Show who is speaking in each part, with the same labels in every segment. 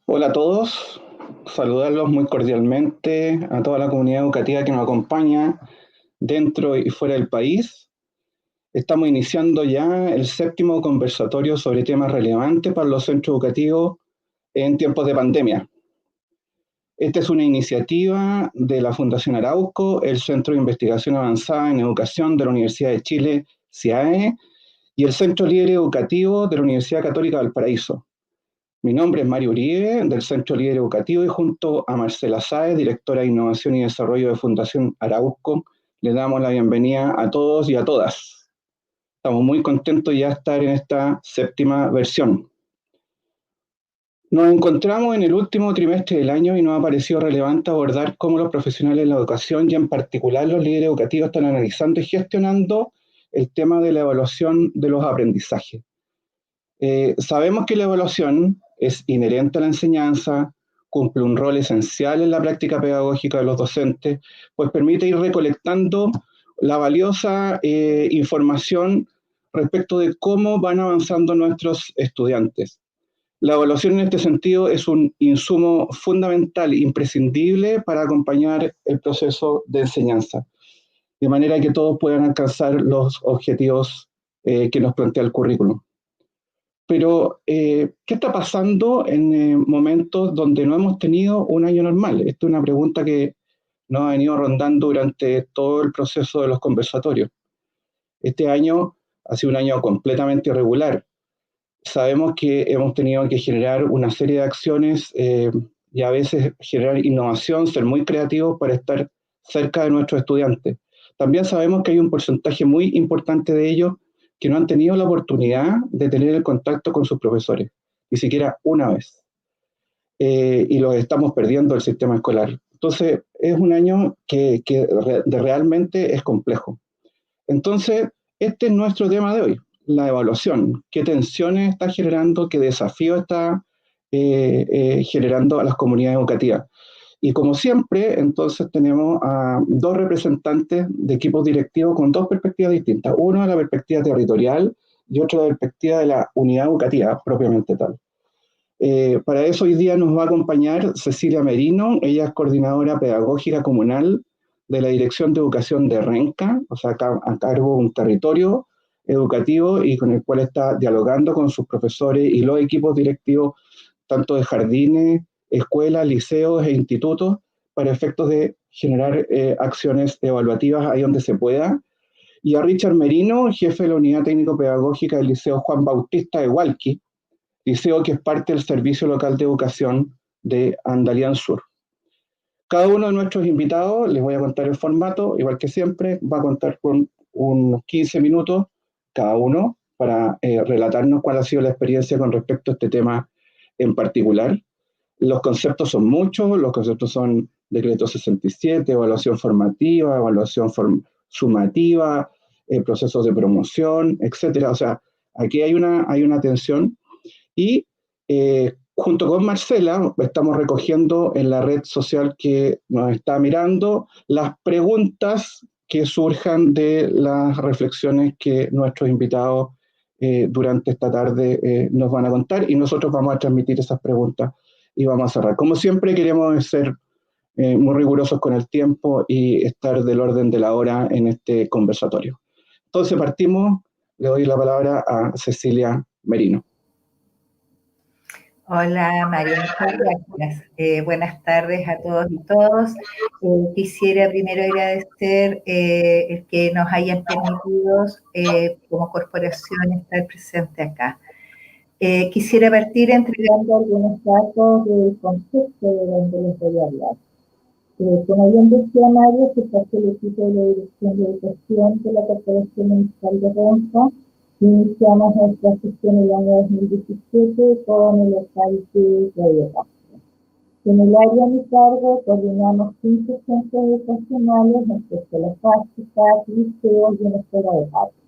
Speaker 1: Hola a todos, saludarlos muy cordialmente a toda la comunidad educativa que nos acompaña dentro y fuera del país. Estamos iniciando ya el 7º conversatorio sobre temas relevantes para los centros educativos en tiempos de pandemia. Esta es una iniciativa de la Fundación Arauco, el Centro de Investigación Avanzada en Educación de la Universidad de Chile, CIAE, y el Centro Líder Educativo de la Universidad Católica de Valparaíso. Mi nombre es Mario Uribe, del Centro Líder Educativo, y junto a Marcela Sáez, directora de Innovación y Desarrollo de Fundación Arauco, le damos la bienvenida a todos y a todas. Estamos muy contentos ya de estar en esta 7ª versión. Nos encontramos en el último trimestre del año y nos ha parecido relevante abordar cómo los profesionales de la educación y en particular los líderes educativos están analizando y gestionando el tema de la evaluación de los aprendizajes. Sabemos que la evaluación es inherente a la enseñanza, cumple un rol esencial en la práctica pedagógica de los docentes, pues permite ir recolectando la valiosa información respecto de cómo van avanzando nuestros estudiantes. La evaluación en este sentido es un insumo fundamental, imprescindible para acompañar el proceso de enseñanza, de manera que todos puedan alcanzar los objetivos que nos plantea el currículum. Pero, ¿qué está pasando en momentos donde no hemos tenido un año normal? Esta es una pregunta que nos ha venido rondando durante todo el proceso de los conversatorios. Este año ha sido un año completamente irregular. Sabemos que hemos tenido que generar una serie de acciones y a veces generar innovación, ser muy creativos para estar cerca de nuestros estudiantes. También sabemos que hay un porcentaje muy importante de ellos que no han tenido la oportunidad de tener el contacto con sus profesores, ni siquiera una vez. Y los estamos perdiendo del sistema escolar. Entonces, es un año que realmente es complejo. Entonces, este es nuestro tema de hoy, la evaluación. ¿Qué tensiones está generando? ¿Qué desafío está generando a las comunidades educativas? Y como siempre, entonces tenemos a dos representantes de equipos directivos con dos perspectivas distintas. Uno de la perspectiva territorial y otro de la perspectiva de la unidad educativa propiamente tal. Para eso hoy día nos va a acompañar Cecilia Merino. Ella es coordinadora pedagógica comunal de la Dirección de Educación de Renca, o sea, a cargo de un territorio educativo y con el cual está dialogando con sus profesores y los equipos directivos, tanto de jardines, escuelas, liceos e institutos, para efectos de generar acciones evaluativas ahí donde se pueda. Y a Richard Merino, jefe de la Unidad Técnico-Pedagógica del Liceo Juan Bautista de Hualqui, liceo que es parte del Servicio Local de Educación de Andalián Sur. Cada uno de nuestros invitados, les voy a contar el formato, igual que siempre, va a contar con unos 15 minutos cada uno para relatarnos cuál ha sido la experiencia con respecto a este tema en particular. Los conceptos son muchos, los conceptos son decreto 67, evaluación formativa, evaluación sumativa, procesos de promoción, etcétera. O sea, aquí hay una tensión y junto con Marcela estamos recogiendo en la red social que nos está mirando las preguntas que surjan de las reflexiones que nuestros invitados durante esta tarde nos van a contar y nosotros vamos a transmitir esas preguntas y vamos a cerrar. Como siempre queremos ser muy rigurosos con el tiempo y estar del orden de la hora en este conversatorio. Entonces partimos, le doy la palabra a Cecilia Merino.
Speaker 2: Hola Mario, muchas gracias. Buenas tardes a todos y todas. Quisiera primero agradecer el que nos hayan permitido como corporación estar presente acá. Quisiera partir entregando algunos datos del concepto de donde les voy a hablar. Como bien decía Mario, se parte el equipo de la Dirección de Educación de la Corporación Municipal de Renca. Iniciamos nuestra gestión en el año 2017 con el alcalde de Castro. En el área de mi cargo coordinamos 15 centros educacionales, entre escuelas básicas, liceos y una escuela de patio.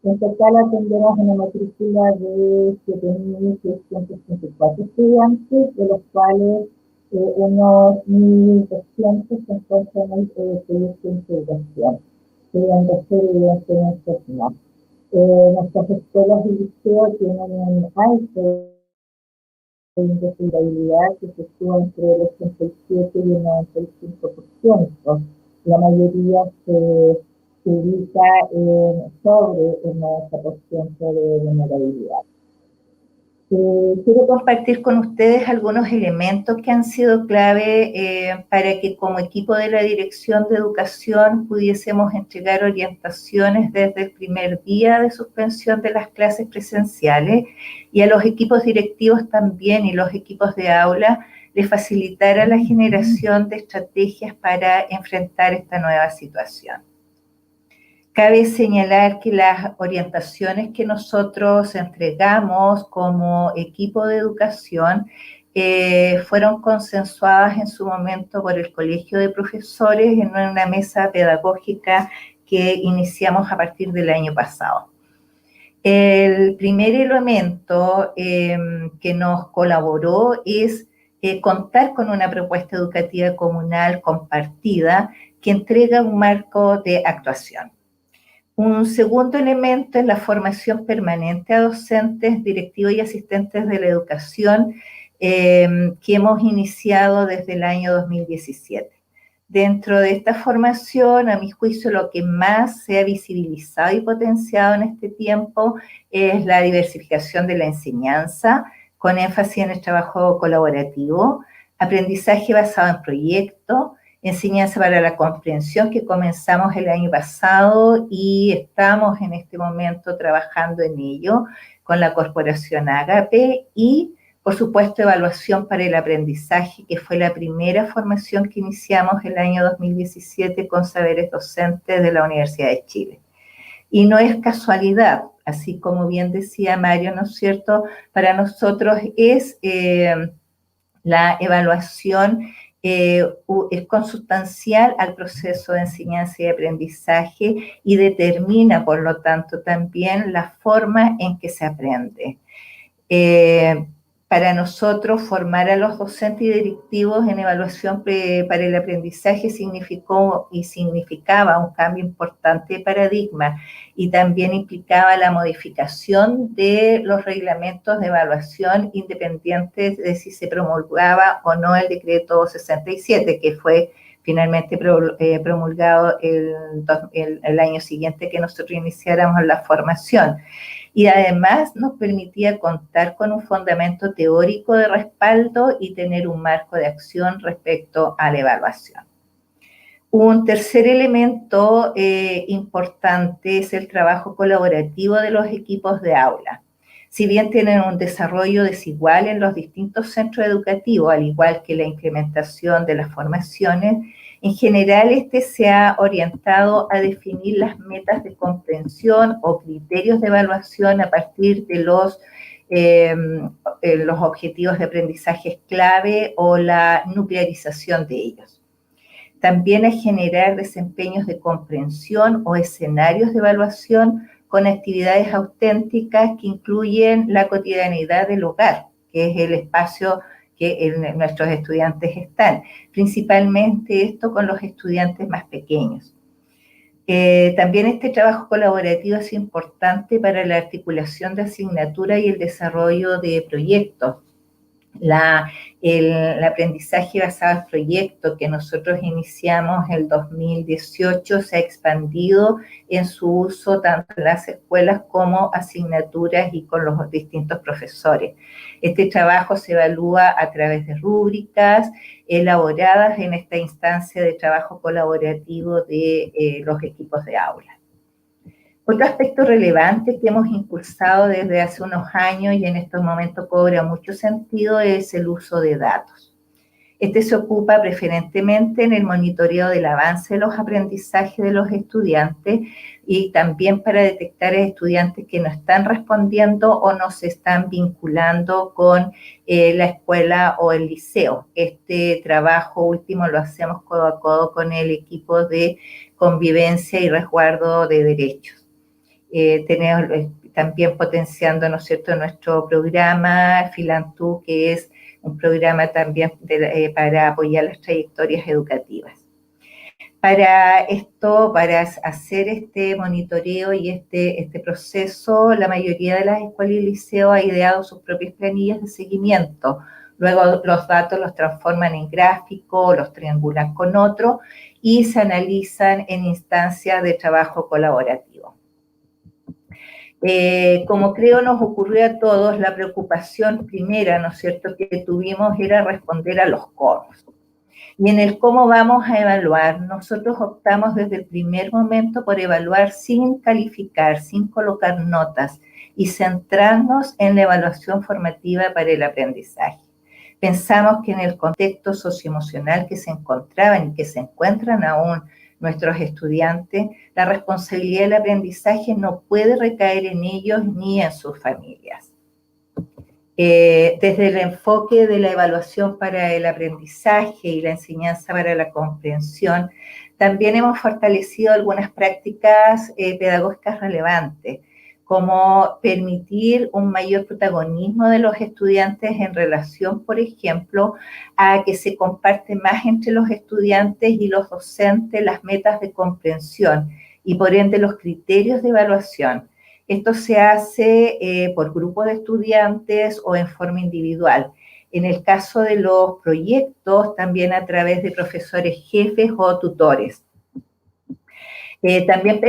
Speaker 2: En total atendemos una matrícula de 7.634 estudiantes, de los cuales unos 1.200 se encuentran en el proyecto de integración, que deben de ser evidentemente personal. Nuestras escuelas y liceos tienen un alto índice de irritabilidad que se sitúa entre el 87 y el 95%. La mayoría se ubica sobre el 90% de vulnerabilidad. Quiero compartir con ustedes algunos elementos que han sido clave para que como equipo de la Dirección de Educación pudiésemos entregar orientaciones desde el primer día de suspensión de las clases presenciales y a los equipos directivos también y los equipos de aula les facilitara la generación de estrategias para enfrentar esta nueva situación. Cabe señalar que las orientaciones que nosotros entregamos como equipo de educación fueron consensuadas en su momento por el Colegio de Profesores en una mesa pedagógica que iniciamos a partir del año pasado. El primer elemento que nos colaboró es contar con una propuesta educativa comunal compartida que entrega un marco de actuación. Un segundo elemento es la formación permanente a docentes, directivos y asistentes de la educación que hemos iniciado desde el año 2017. Dentro de esta formación, a mi juicio, lo que más se ha visibilizado y potenciado en este tiempo es la diversificación de la enseñanza, con énfasis en el trabajo colaborativo, aprendizaje basado en proyectos, enseñanza para la comprensión que comenzamos el año pasado y estamos en este momento trabajando en ello con la corporación Ágape y, por supuesto, evaluación para el aprendizaje, que fue la primera formación que iniciamos el año 2017 con saberes docentes de la Universidad de Chile. Y no es casualidad, así como bien decía Mario, ¿no es cierto? Para nosotros es la evaluación es consustancial al proceso de enseñanza y aprendizaje y determina, por lo tanto, también la forma en que se aprende. Para nosotros, formar a los docentes y directivos en evaluación para el aprendizaje significó y significaba un cambio importante de paradigma y también implicaba la modificación de los reglamentos de evaluación independientes de si se promulgaba o no el decreto 67, que fue finalmente promulgado el año siguiente que nosotros iniciáramos la formación. Y además nos permitía contar con un fundamento teórico de respaldo y tener un marco de acción respecto a la evaluación. Un tercer elemento importante es el trabajo colaborativo de los equipos de aula. Si bien tienen un desarrollo desigual en los distintos centros educativos, al igual que la implementación de las formaciones, en general este se ha orientado a definir las metas de comprensión o criterios de evaluación a partir de los objetivos de aprendizaje clave o la nuclearización de ellos. También a generar desempeños de comprensión o escenarios de evaluación con actividades auténticas que incluyen la cotidianidad del hogar, que es el espacio que nuestros estudiantes están, principalmente esto con los estudiantes más pequeños. También este trabajo colaborativo es importante para la articulación de asignaturas y el desarrollo de proyectos. El aprendizaje basado en proyectos que nosotros iniciamos en el 2018 se ha expandido en su uso tanto en las escuelas como asignaturas y con los distintos profesores. Este trabajo se evalúa a través de rúbricas elaboradas en esta instancia de trabajo colaborativo de los equipos de aula. Otro aspecto relevante que hemos impulsado desde hace unos años y en estos momentos cobra mucho sentido es el uso de datos. Este se ocupa preferentemente en el monitoreo del avance de los aprendizajes de los estudiantes y también para detectar a estudiantes que no están respondiendo o no se están vinculando con la escuela o el liceo. Este trabajo último lo hacemos codo a codo con el equipo de convivencia y resguardo de derechos. Tenemos también potenciando, ¿no es cierto?, nuestro programa Filantú, que es un programa también para apoyar las trayectorias educativas. Para esto, para hacer este monitoreo y este proceso, la mayoría de las escuelas y liceos ha ideado sus propias planillas de seguimiento. Luego los datos los transforman en gráficos, los triangulan con otros y se analizan en instancias de trabajo colaborativo. Como creo nos ocurrió a todos, la preocupación primera, ¿no es cierto?, que tuvimos era responder a los cómo. Y en el cómo vamos a evaluar, nosotros optamos desde el primer momento por evaluar sin calificar, sin colocar notas y centrarnos en la evaluación formativa para el aprendizaje. Pensamos que en el contexto socioemocional que se encontraban y que se encuentran aún nuestros estudiantes, la responsabilidad del aprendizaje no puede recaer en ellos ni en sus familias. Desde el enfoque de la evaluación para el aprendizaje y la enseñanza para la comprensión, también hemos fortalecido algunas prácticas pedagógicas relevantes, como permitir un mayor protagonismo de los estudiantes en relación, por ejemplo, a que se comparte más entre los estudiantes y los docentes las metas de comprensión y por ende los criterios de evaluación. Esto se hace por grupos de estudiantes o en forma individual. En el caso de los proyectos, también a través de profesores jefes o tutores. También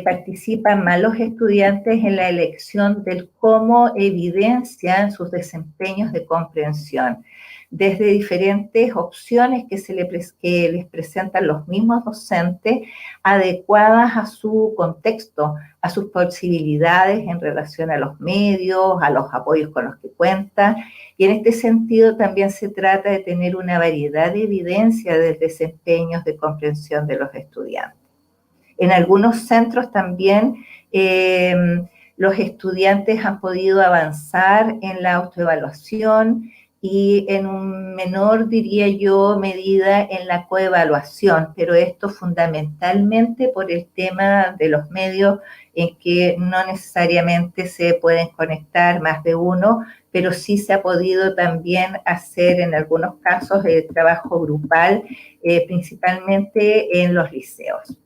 Speaker 2: participan más los estudiantes en la elección del cómo evidencian sus desempeños de comprensión, desde diferentes opciones que les presentan los mismos docentes, adecuadas a su contexto, a sus posibilidades en relación a los medios, a los apoyos con los que cuentan. Y en este sentido también se trata de tener una variedad de evidencia de desempeños de comprensión de los estudiantes. En algunos centros también los estudiantes han podido avanzar en la autoevaluación y en un menor, diría yo, medida en la coevaluación, pero esto fundamentalmente por el tema de los medios en que no necesariamente se pueden conectar más de uno, pero sí se ha podido también hacer en algunos casos el trabajo grupal, principalmente en los liceos.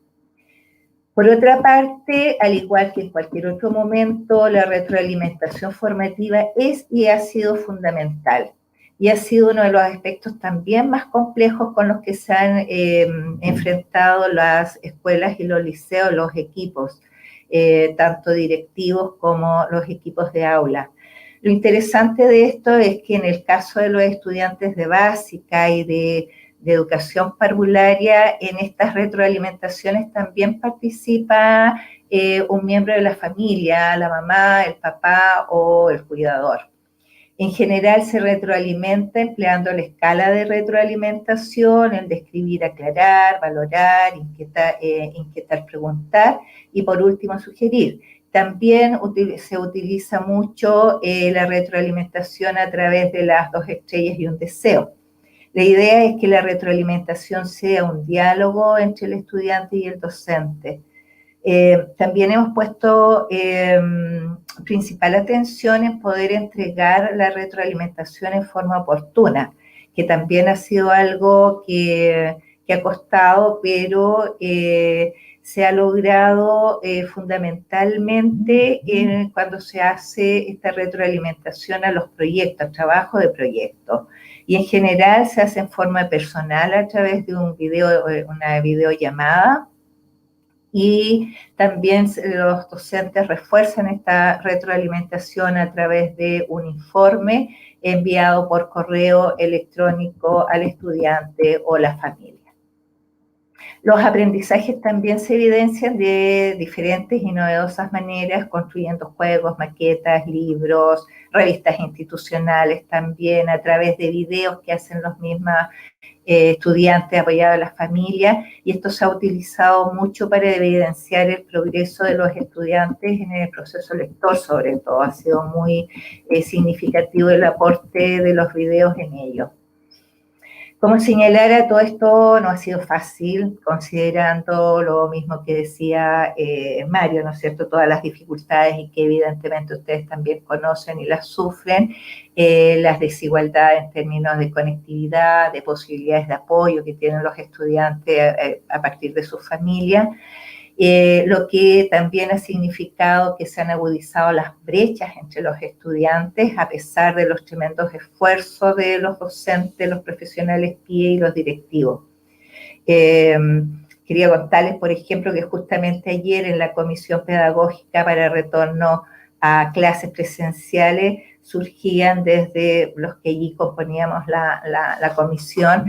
Speaker 2: Por otra parte, al igual que en cualquier otro momento, la retroalimentación formativa es y ha sido fundamental. Y ha sido uno de los aspectos también más complejos con los que se han enfrentado las escuelas y los liceos, los equipos, tanto directivos como los equipos de aula. Lo interesante de esto es que en el caso de los estudiantes de básica y de educación parvularia, en estas retroalimentaciones también participa un miembro de la familia, la mamá, el papá o el cuidador. En general se retroalimenta empleando la escala de retroalimentación, el describir, aclarar, valorar, inquietar, preguntar y por último sugerir. También se utiliza mucho la retroalimentación a través de las 2 estrellas y un deseo. La idea es que la retroalimentación sea un diálogo entre el estudiante y el docente. También hemos puesto principal atención en poder entregar la retroalimentación en forma oportuna, que también ha sido algo que ha costado, pero se ha logrado fundamentalmente cuando se hace esta retroalimentación a los proyectos, al trabajo de proyectos. Y en general se hace en forma personal a través de una videollamada. Y también los docentes refuerzan esta retroalimentación a través de un informe enviado por correo electrónico al estudiante o la familia. Los aprendizajes también se evidencian de diferentes y novedosas maneras, construyendo juegos, maquetas, libros, revistas institucionales también, a través de videos que hacen los mismos estudiantes apoyados a las familias, y esto se ha utilizado mucho para evidenciar el progreso de los estudiantes en el proceso lector, sobre todo. Ha sido muy significativo el aporte de los videos en ello. Como señalara, todo esto no ha sido fácil, considerando lo mismo que decía Mario, ¿no es cierto? Todas las dificultades y que evidentemente ustedes también conocen y las sufren, las desigualdades en términos de conectividad, de posibilidades de apoyo que tienen los estudiantes a partir de su familia. Lo que también ha significado que se han agudizado las brechas entre los estudiantes a pesar de los tremendos esfuerzos de los docentes, los profesionales PIE y los directivos. Quería contarles, por ejemplo, que justamente ayer en la Comisión Pedagógica para el Retorno a Clases Presenciales surgían desde los que allí componíamos la comisión,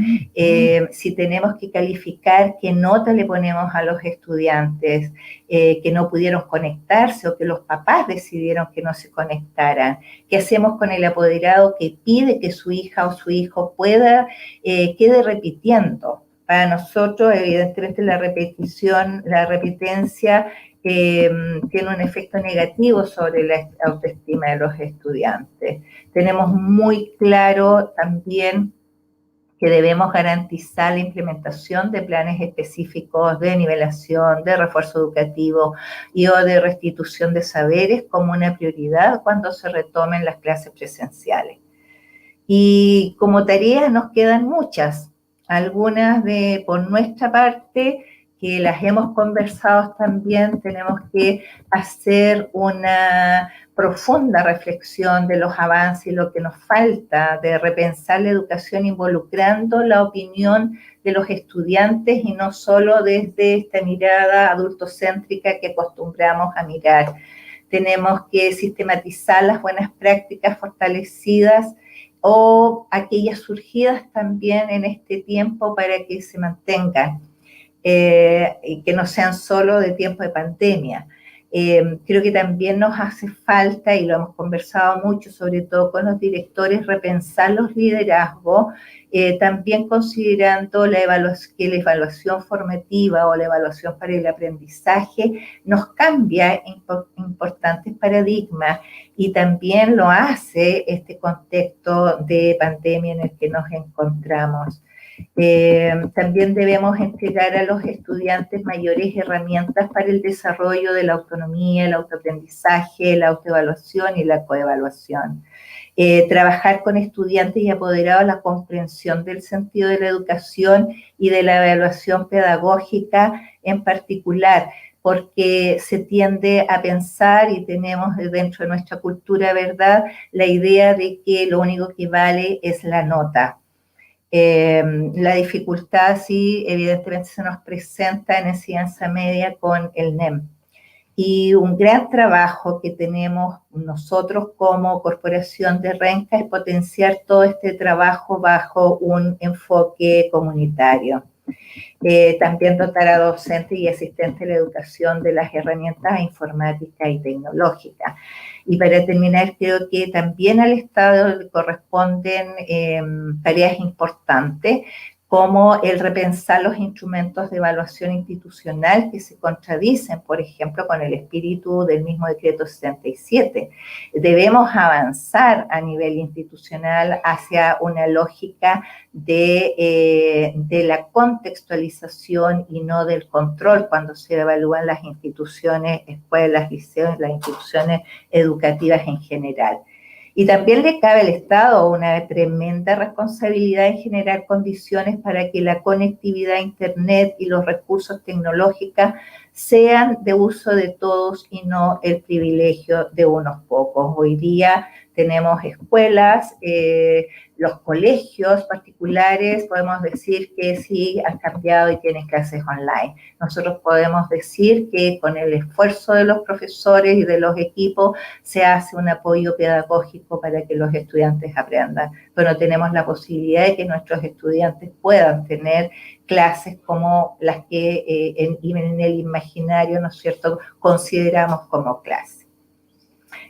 Speaker 2: si tenemos que calificar, qué nota le ponemos a los estudiantes que no pudieron conectarse o que los papás decidieron que no se conectaran, qué hacemos con el apoderado que pide que su hija o su hijo quede repitiendo. Para nosotros, evidentemente, la repitencia tiene un efecto negativo sobre la autoestima de los estudiantes. Tenemos muy claro también que debemos garantizar la implementación de planes específicos de nivelación, de refuerzo educativo o de restitución de saberes como una prioridad cuando se retomen las clases presenciales. Y como tareas nos quedan muchas, algunas por nuestra parte, que las hemos conversado también, tenemos que hacer una profunda reflexión de los avances y lo que nos falta, de repensar la educación involucrando la opinión de los estudiantes y no solo desde esta mirada adultocéntrica que acostumbramos a mirar. Tenemos que sistematizar las buenas prácticas fortalecidas o aquellas surgidas también en este tiempo para que se mantengan. Y que no sean solo de tiempo de pandemia. Creo que también nos hace falta, y lo hemos conversado mucho, sobre todo con los directores, repensar los liderazgos, también considerando que la evaluación formativa o la evaluación para el aprendizaje nos cambia importantes paradigmas y también lo hace este contexto de pandemia en el que nos encontramos. También debemos entregar a los estudiantes mayores herramientas para el desarrollo de la autonomía, el autoaprendizaje, la autoevaluación y la coevaluación. Trabajar con estudiantes y apoderados la comprensión del sentido de la educación y de la evaluación pedagógica en particular, porque se tiende a pensar y tenemos dentro de nuestra cultura, ¿verdad?, la idea de que lo único que vale es la nota. La dificultad sí, evidentemente se nos presenta en enseñanza media con el NEM. Y un gran trabajo que tenemos nosotros como Corporación de Renca es potenciar todo este trabajo bajo un enfoque comunitario. También dotar a docentes y asistentes de la educación de las herramientas informáticas y tecnológicas. Y para terminar, creo que también al Estado le corresponden tareas importantes, como el repensar los instrumentos de evaluación institucional que se contradicen, por ejemplo, con el espíritu del mismo decreto 67. Debemos avanzar a nivel institucional hacia una lógica de la contextualización y no del control cuando se evalúan las instituciones, escuelas, liceos, las instituciones educativas en general. Y también le cabe al Estado una tremenda responsabilidad en generar condiciones para que la conectividad a Internet y los recursos tecnológicos sean de uso de todos y no el privilegio de unos pocos. Hoy día tenemos escuelas, los colegios particulares, podemos decir que sí han cambiado y tienen clases online. Nosotros podemos decir que con el esfuerzo de los profesores y de los equipos se hace un apoyo pedagógico para que los estudiantes aprendan, pero no tenemos la posibilidad de que nuestros estudiantes puedan tener clases como las que en el imaginario, ¿no es cierto?, consideramos como clases.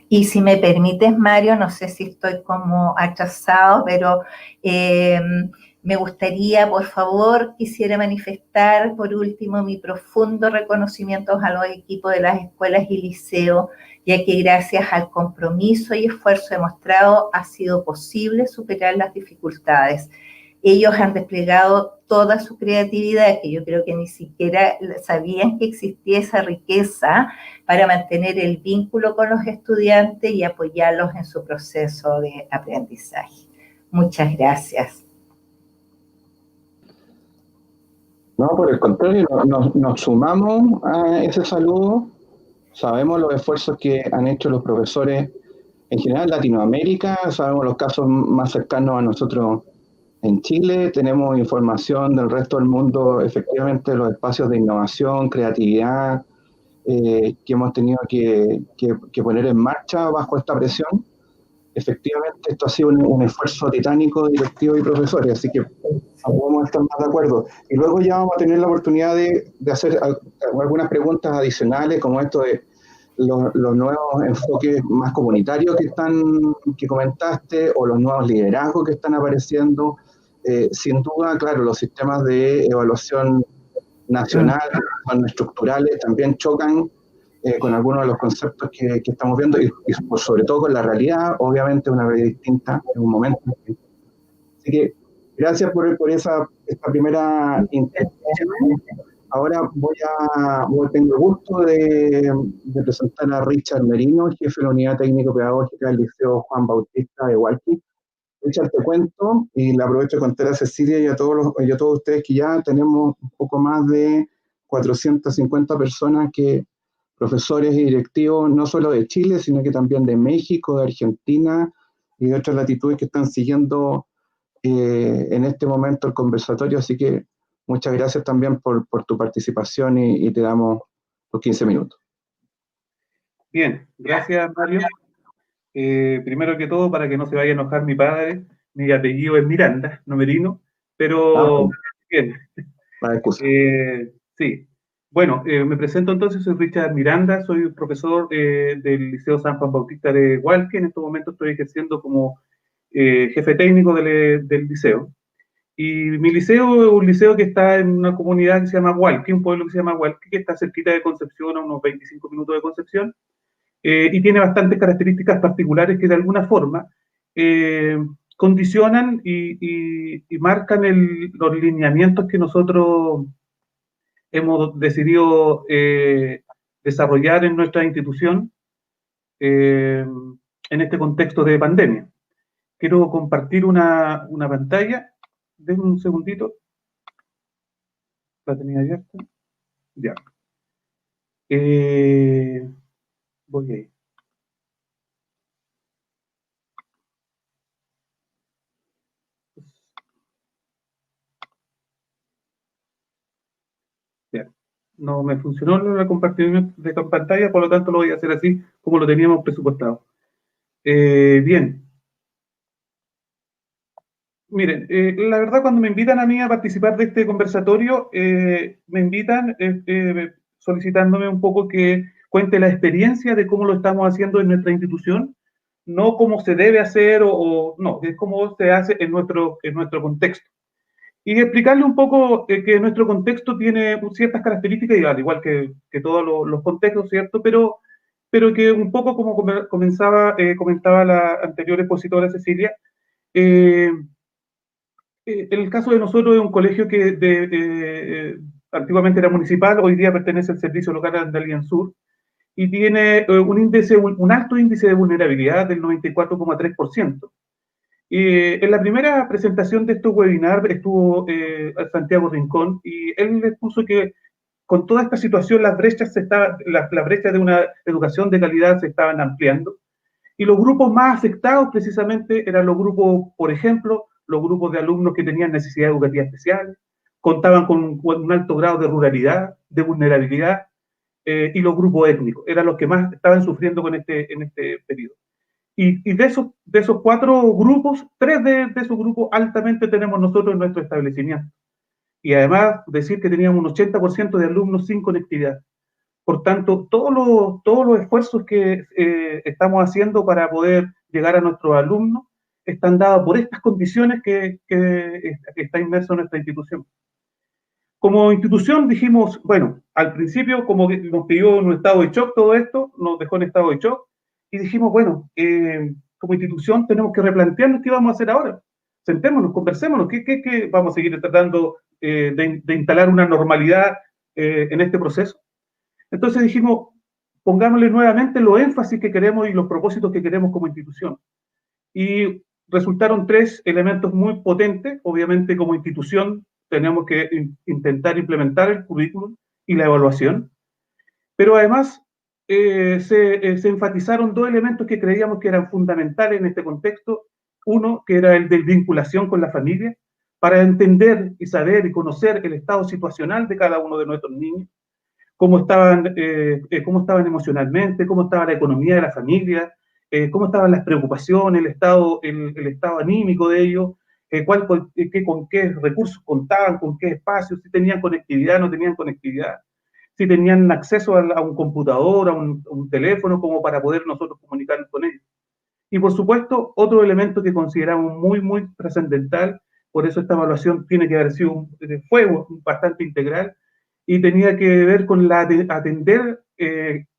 Speaker 2: Y si me permites, Mario, no sé si estoy como atrasado, pero me gustaría, por favor, quisiera manifestar, por último, mi profundo reconocimiento a los equipos de las escuelas y liceos, ya que gracias al compromiso y esfuerzo demostrado ha sido posible superar las dificultades. Ellos han desplegado toda su creatividad, que yo creo que ni siquiera sabían que existía esa riqueza para mantener el vínculo con los estudiantes y apoyarlos en su proceso de aprendizaje. Muchas gracias.
Speaker 1: No, por el contrario, nos sumamos a ese saludo. Sabemos los esfuerzos que han hecho los profesores en general en Latinoamérica, sabemos los casos más cercanos a nosotros en Chile, tenemos información del resto del mundo, efectivamente, los espacios de innovación, creatividad, que hemos tenido que poner en marcha bajo esta presión. Efectivamente, esto ha sido un esfuerzo titánico de directivos y profesores, así que podemos estar más de acuerdo. Y luego ya vamos a tener la oportunidad de hacer algunas preguntas adicionales, como esto de los nuevos enfoques más comunitarios que comentaste, o los nuevos liderazgos que están apareciendo. Sin duda, claro, los sistemas de evaluación nacional, son estructurales, también chocan con algunos de los conceptos que estamos viendo y pues, sobre todo con la realidad, obviamente una realidad distinta en un momento. Así que gracias por esta primera intervención. Ahora tengo el gusto de presentar a Richard Merino, jefe de la Unidad Técnico-Pedagógica del Liceo Juan Bautista de Hualqui. Richard, te cuento, y le aprovecho de contar a Cecilia y a todos ustedes que ya tenemos un poco más de 450 personas profesores y directivos, no solo de Chile, sino que también de México, de Argentina y de otras latitudes que están siguiendo en este momento el conversatorio. Así que muchas gracias también por tu participación y te damos los 15 minutos.
Speaker 3: Bien, gracias Mario. Primero que todo, para que no se vaya a enojar mi padre, mi apellido es Miranda, no Merino, pero bien. Sí. Bueno, me presento entonces, soy Richard Miranda, soy profesor del Liceo San Juan Bautista de Hualqui. En estos momentos estoy ejerciendo como jefe técnico del liceo. Y mi liceo es un liceo que está en una comunidad que se llama Hualqui, un pueblo que se llama Hualqui, que está cerquita de Concepción, a unos 25 minutos de Concepción, y tiene bastantes características particulares que de alguna forma condicionan y marcan los lineamientos que nosotros hemos decidido desarrollar en nuestra institución en este contexto de pandemia. Quiero compartir una pantalla. Denme un segundito. La tenía abierta. Ya. Voy ahí. Ya. No me funcionó la compartición de pantalla, por lo tanto lo voy a hacer así como lo teníamos presupuestado. Bien. Miren, la verdad, cuando me invitan a mí a participar de este conversatorio, me invitan solicitándome un poco que cuente la experiencia de cómo lo estamos haciendo en nuestra institución, no cómo se debe hacer no, es cómo se hace en nuestro contexto. Y explicarle un poco que nuestro contexto tiene ciertas características, al igual que todos los contextos, ¿cierto? Pero que un poco como comentaba la anterior expositora Cecilia, el caso de nosotros es un colegio que antiguamente era municipal, hoy día pertenece al Servicio Local Andalien Sur, y tiene un alto índice de vulnerabilidad del 94,3%. En la primera presentación de estos webinars estuvo Santiago Rincón, y él les puso que con toda esta situación las brechas de una educación de calidad se estaban ampliando, y los grupos más afectados precisamente eran los grupos, por ejemplo, los grupos de alumnos que tenían necesidad educativa especial, contaban con un alto grado de ruralidad, de vulnerabilidad, y los grupos étnicos, eran los que más estaban sufriendo en este periodo. Y de esos 4 grupos, 3 de esos grupos altamente tenemos nosotros en nuestro establecimiento. Y además, decir que teníamos un 80% de alumnos sin conectividad. Por tanto, todos los esfuerzos que estamos haciendo para poder llegar a nuestros alumnos están dados por estas condiciones que está inmerso en nuestra institución. Como institución dijimos, bueno, al principio como que nos pidió un estado de shock todo esto, nos dejó en estado de shock, y dijimos, bueno, como institución tenemos que replantearnos qué vamos a hacer ahora, sentémonos, conversémonos, ¿qué vamos a seguir tratando de instalar una normalidad en este proceso? Entonces dijimos, pongámosle nuevamente los énfasis que queremos y los propósitos que queremos como institución. Y resultaron 3 elementos muy potentes. Obviamente, como institución, tenemos que intentar implementar el currículum y la evaluación, pero además se enfatizaron 2 elementos que creíamos que eran fundamentales en este contexto. Uno, que era el de vinculación con la familia, para entender y saber y conocer el estado situacional de cada uno de nuestros niños, cómo estaban emocionalmente, cómo estaba la economía de la familia, cómo estaban las preocupaciones, el estado anímico de ellos, con qué recursos contaban, con qué espacios, si tenían conectividad, no tenían conectividad, si tenían acceso a un computador, a un teléfono, como para poder nosotros comunicarnos con ellos. Y por supuesto, otro elemento que consideramos muy trascendental, por eso esta evaluación tiene que haber sido fue bastante integral, y tenía que ver con atender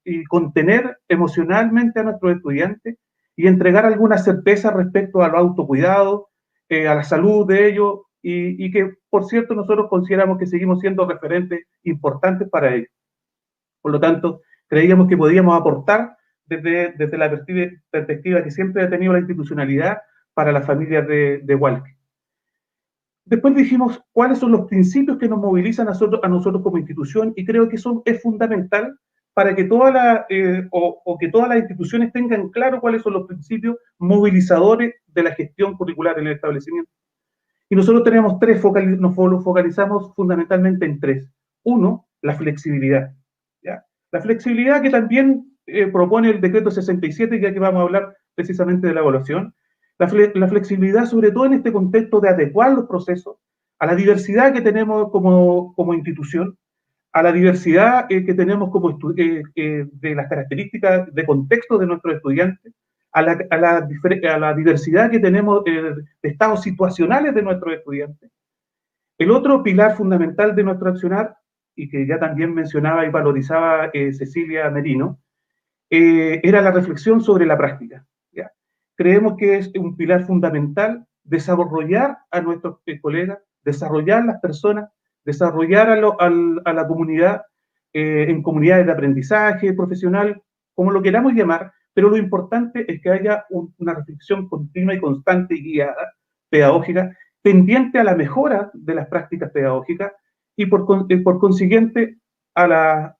Speaker 3: y contener emocionalmente a nuestros estudiantes y entregar alguna certeza respecto al autocuidado, a la salud de ellos, y que, por cierto, nosotros consideramos que seguimos siendo referentes importantes para ellos. Por lo tanto, creíamos que podíamos aportar desde la perspectiva que siempre ha tenido la institucionalidad para las familias de Hualqui. Después dijimos cuáles son los principios que nos movilizan a nosotros como institución, y creo que eso es fundamental para que todas las instituciones tengan claro cuáles son los principios movilizadores de la gestión curricular en el establecimiento. Y nosotros tenemos 3, nos focalizamos fundamentalmente en 3. Uno, la flexibilidad. ¿Ya? La flexibilidad que también propone el decreto 67, ya que vamos a hablar precisamente de la evaluación. La flexibilidad, sobre todo en este contexto de adecuar los procesos a la diversidad que tenemos como institución, a la diversidad que tenemos de las características de contexto de nuestros estudiantes, a la diversidad que tenemos de estados situacionales de nuestros estudiantes. El otro pilar fundamental de nuestro accionar, y que ya también mencionaba y valorizaba Cecilia Merino, era la reflexión sobre la práctica. ¿Ya? Creemos que es un pilar fundamental desarrollar a nuestros colegas, desarrollar las personas, desarrollar a la comunidad en comunidades de aprendizaje profesional, como lo queramos llamar, pero lo importante es que haya una reflexión continua y constante y guiada, pedagógica, pendiente a la mejora de las prácticas pedagógicas y por consiguiente a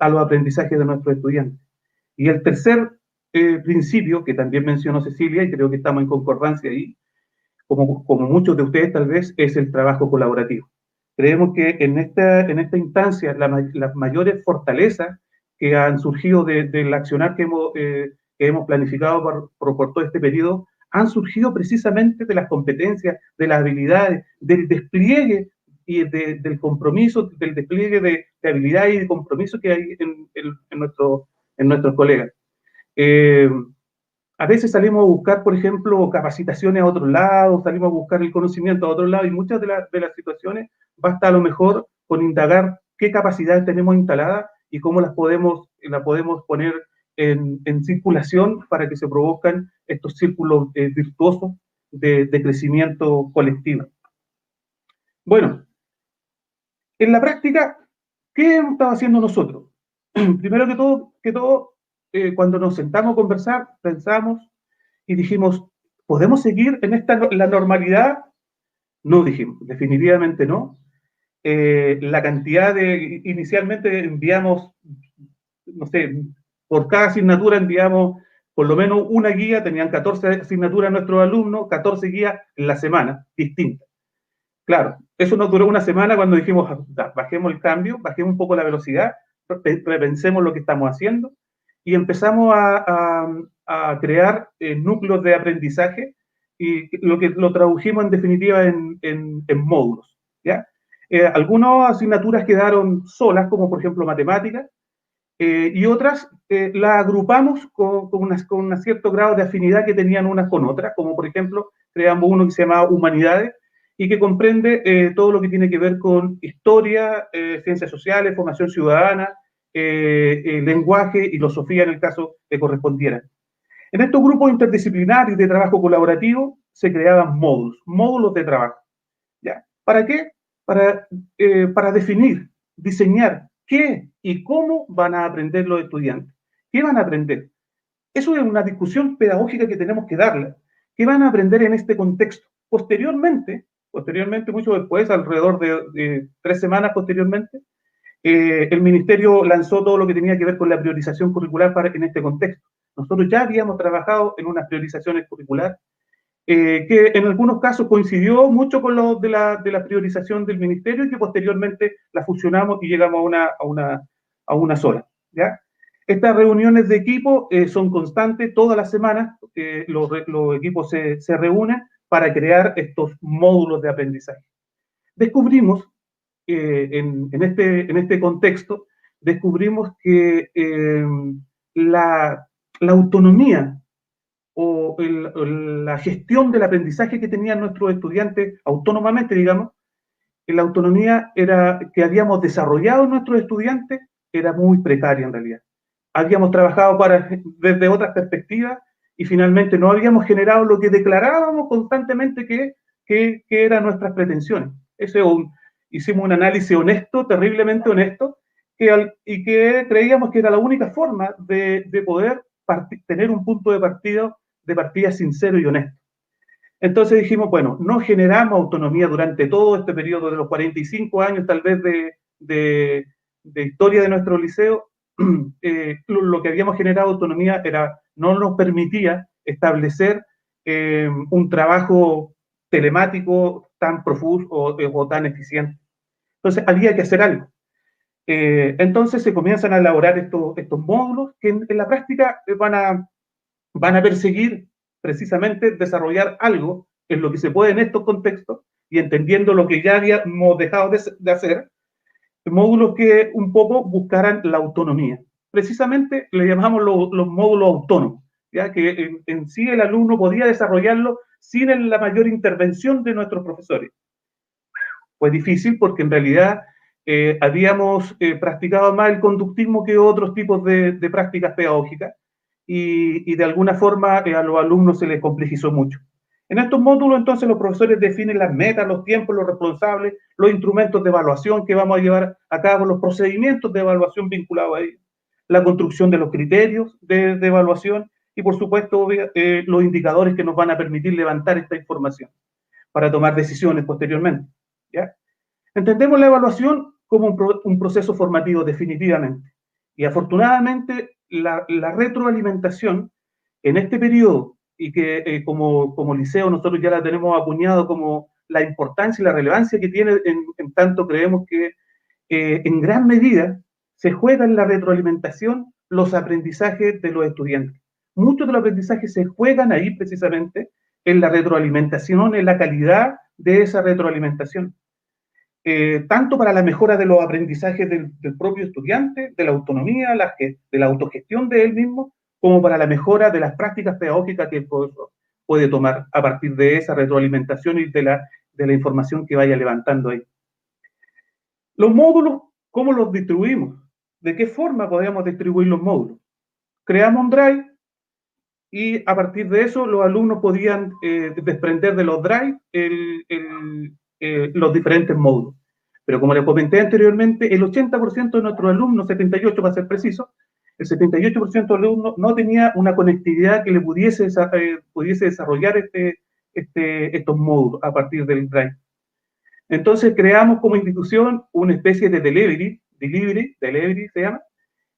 Speaker 3: los aprendizajes de nuestros estudiantes. Y el tercer principio, que también mencionó Cecilia, y creo que estamos en concordancia ahí, como muchos de ustedes tal vez, es el trabajo colaborativo. Creemos que en esta instancia las mayores fortalezas que han surgido del accionar que hemos planificado por todo este periodo han surgido precisamente de las competencias, de las habilidades, del despliegue y del compromiso, del despliegue de habilidades y de compromiso que hay en nuestros colegas. A veces salimos a buscar, por ejemplo, capacitaciones a otros lados, salimos a buscar el conocimiento a otros lados, y muchas de las situaciones basta a lo mejor con indagar qué capacidades tenemos instaladas y cómo las podemos poner en circulación para que se produzcan estos círculos virtuosos de crecimiento colectivo. Bueno, en la práctica, ¿qué hemos estado haciendo nosotros? Primero que todo, cuando nos sentamos a conversar, pensamos y dijimos, ¿podemos seguir en la normalidad? No, dijimos, definitivamente no. La cantidad inicialmente enviamos, no sé, por cada asignatura enviamos por lo menos una guía, tenían 14 asignaturas nuestros alumnos, 14 guías en la semana, distintas. Claro, eso nos duró una semana cuando dijimos, bajemos el cambio, bajemos un poco la velocidad, repensemos lo que estamos haciendo, y empezamos a crear núcleos de aprendizaje, y lo tradujimos en definitiva en módulos. ¿Ya? Algunas asignaturas quedaron solas, como por ejemplo matemáticas, y otras las agrupamos con un cierto grado de afinidad que tenían unas con otras, como por ejemplo creamos uno que se llama Humanidades, y que comprende todo lo que tiene que ver con historia, ciencias sociales, formación ciudadana, lenguaje y filosofía en el caso que correspondiera. En estos grupos interdisciplinarios de trabajo colaborativo se creaban módulos de trabajo. ¿Ya? ¿Para qué? Para definir, diseñar qué y cómo van a aprender los estudiantes. ¿Qué van a aprender? Eso es una discusión pedagógica que tenemos que darle. ¿Qué van a aprender en este contexto? Posteriormente, mucho después, alrededor de 3 semanas posteriormente, el ministerio lanzó todo lo que tenía que ver con la priorización curricular en este contexto. Nosotros ya habíamos trabajado en unas priorizaciones curriculares que en algunos casos coincidió mucho con lo de la priorización del ministerio y que posteriormente la fusionamos y llegamos a una sola. ¿Ya? Estas reuniones de equipo son constantes todas las semanas, los equipos se reúnen para crear estos módulos de aprendizaje. Descubrimos, en este contexto, descubrimos que la autonomía o la gestión del aprendizaje que tenían nuestros estudiantes autónomamente, digamos, la autonomía que habíamos desarrollado en nuestros estudiantes era muy precaria en realidad. Habíamos trabajado desde otras perspectivas y finalmente no habíamos generado lo que declarábamos constantemente que eran nuestras pretensiones. Hicimos un análisis honesto, terriblemente honesto, y que creíamos que era la única forma de poder tener un punto de partida sincero y honesto. Entonces dijimos, bueno, no generamos autonomía durante todo este periodo de los 45 años tal vez de historia de nuestro liceo. Lo que habíamos generado autonomía no nos permitía establecer un trabajo telemático tan profuso o tan eficiente. Entonces había que hacer algo. Entonces se comienzan a elaborar estos módulos que en la práctica van a perseguir precisamente desarrollar algo en lo que se puede en estos contextos y entendiendo lo que ya habíamos dejado de hacer, módulos que un poco buscaran la autonomía. Precisamente le llamamos los módulos autónomos, ya que en sí el alumno podía desarrollarlo sin la mayor intervención de nuestros profesores. Fue difícil porque en realidad habíamos practicado más el conductismo que otros tipos de prácticas pedagógicas y de alguna forma a los alumnos se les complejizó mucho. En estos módulos entonces los profesores definen las metas, los tiempos, los responsables, los instrumentos de evaluación que vamos a llevar a cabo, los procedimientos de evaluación vinculados a ellos, la construcción de los criterios de evaluación y por supuesto los indicadores que nos van a permitir levantar esta información para tomar decisiones posteriormente. ¿Ya? Entendemos la evaluación como un proceso formativo definitivamente. Y afortunadamente la retroalimentación en este periodo, y que como liceo nosotros ya la tenemos acuñado como la importancia y la relevancia que tiene, en tanto creemos que en gran medida se juega en la retroalimentación los aprendizajes de los estudiantes. Muchos de los aprendizajes se juegan ahí precisamente en la retroalimentación, en la calidad de esa retroalimentación. Tanto para la mejora de los aprendizajes del propio estudiante, de la autonomía, de la autogestión de él mismo, como para la mejora de las prácticas pedagógicas que el profesor puede tomar a partir de esa retroalimentación y de la información que vaya levantando ahí. Los módulos, ¿cómo los distribuimos? ¿De qué forma podemos distribuir los módulos? Creamos un drive y a partir de eso los alumnos podían desprender de los drives los diferentes módulos. Pero como les comenté anteriormente, el 80% de nuestros alumnos, 78% para ser preciso, el 78% de los alumnos no tenía una conectividad que le pudiese desarrollar estos módulos a partir del drive. Entonces creamos como institución una especie de delivery se llama,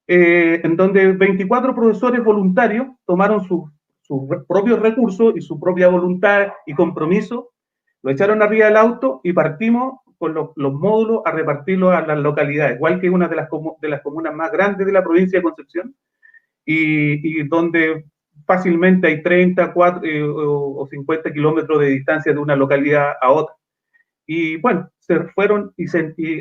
Speaker 3: en donde 24 profesores voluntarios tomaron sus propios recursos y su propia voluntad y compromiso, lo echaron arriba del auto y partimos con los módulos a repartirlos a las localidades, igual que una de las comunas más grandes de la provincia de Concepción, y donde fácilmente hay 30, 4 o 50 kilómetros de distancia de una localidad a otra. Y bueno, se fueron y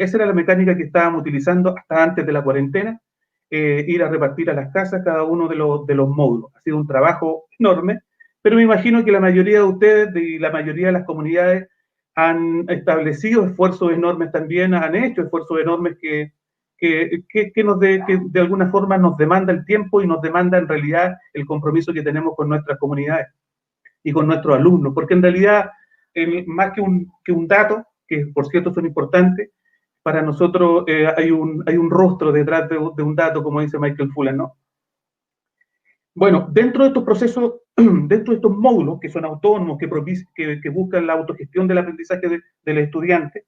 Speaker 3: esa era la mecánica que estábamos utilizando hasta antes de la cuarentena, ir a repartir a las casas cada uno de los módulos. Ha sido un trabajo enorme, pero me imagino que la mayoría de ustedes y la mayoría de las comunidades han establecido esfuerzos enormes también, han hecho esfuerzos enormes que de alguna forma nos demanda el tiempo y nos demanda en realidad el compromiso que tenemos con nuestras comunidades. y con nuestros alumnos, porque en realidad, más que un dato, que por cierto son importantes, para nosotros hay un rostro detrás de un dato, como dice Michael Fullan, ¿no? Bueno, dentro de estos procesos, dentro de estos módulos que son autónomos, que buscan la autogestión del aprendizaje del estudiante,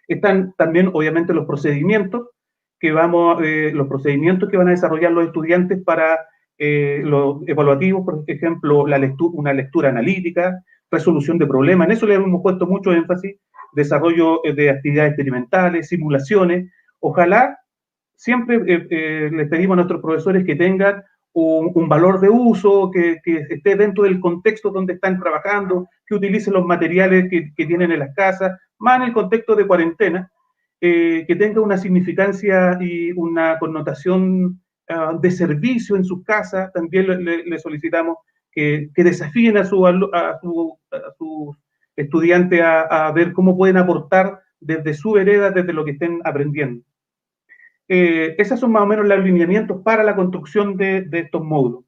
Speaker 3: están también, obviamente, los procedimientos que van a desarrollar los estudiantes para los evaluativos, por ejemplo, una lectura analítica, resolución de problemas. En eso le hemos puesto mucho énfasis, desarrollo de actividades experimentales, simulaciones. Ojalá siempre les pedimos a nuestros profesores que tengan un valor de uso, que esté dentro del contexto donde están trabajando, que utilicen los materiales que tienen en las casas, más en el contexto de cuarentena, que tenga una significancia y una connotación de servicio en sus casas. También le solicitamos que desafíen a sus estudiantes a ver cómo pueden aportar desde su vereda, desde lo que estén aprendiendo. Esos son más o menos los alineamientos para la construcción de estos módulos.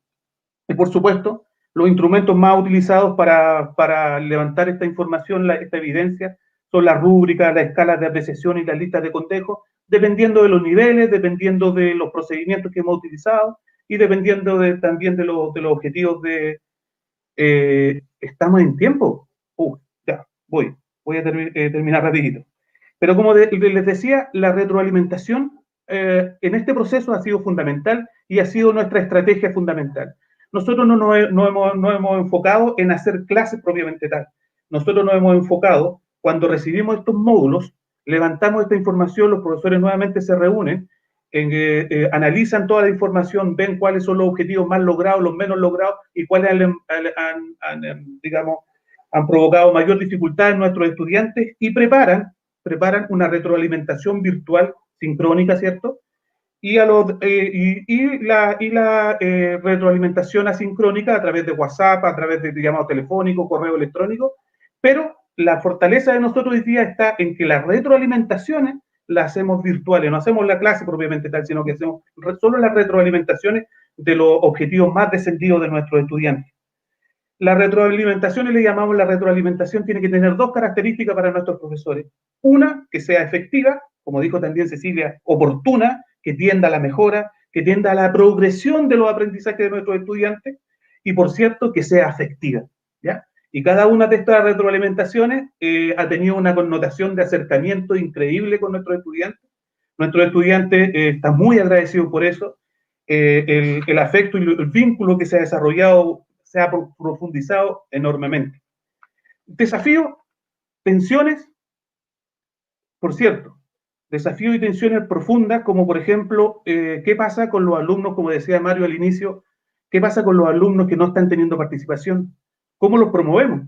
Speaker 3: Y por supuesto, los instrumentos más utilizados para levantar esta información, esta evidencia, son las rúbricas, las escalas de apreciación y las listas de cotejo, dependiendo de los niveles, dependiendo de los procedimientos que hemos utilizado y dependiendo también de los objetivos de... ¿estamos en tiempo? Ya, voy a terminar rapidito. Pero como les decía, la retroalimentación en este proceso ha sido fundamental y ha sido nuestra estrategia fundamental. Nosotros no hemos enfocado en hacer clases propiamente tal. Nosotros nos hemos enfocado, cuando recibimos estos módulos, levantamos esta información, los profesores nuevamente se reúnen, analizan toda la información, ven cuáles son los objetivos más logrados, los menos logrados y cuáles han provocado mayor dificultad en nuestros estudiantes y preparan una retroalimentación virtual sincrónica, ¿cierto? Y la retroalimentación asincrónica a través de WhatsApp, a través de llamado telefónico, correo electrónico, pero la fortaleza de nosotros hoy día está en que las retroalimentaciones las hacemos virtuales, no hacemos la clase propiamente tal, sino que hacemos solo las retroalimentaciones de los objetivos más descendidos de nuestros estudiantes. La retroalimentación, le llamamos la retroalimentación, tiene que tener dos características para nuestros profesores. Una, que sea efectiva, como dijo también Cecilia, oportuna, que tienda a la mejora, que tienda a la progresión de los aprendizajes de nuestros estudiantes, y por cierto, que sea afectiva, ¿ya? Y cada una de estas retroalimentaciones ha tenido una connotación de acercamiento increíble con nuestros estudiantes. Nuestros estudiantes están muy agradecidos por eso. El afecto y el vínculo que se ha desarrollado se ha profundizado enormemente. Desafío, tensiones, por cierto, desafíos y tensiones profundas, como por ejemplo, ¿qué pasa con los alumnos, como decía Mario al inicio, qué pasa con los alumnos que no están teniendo participación? ¿Cómo los promovemos?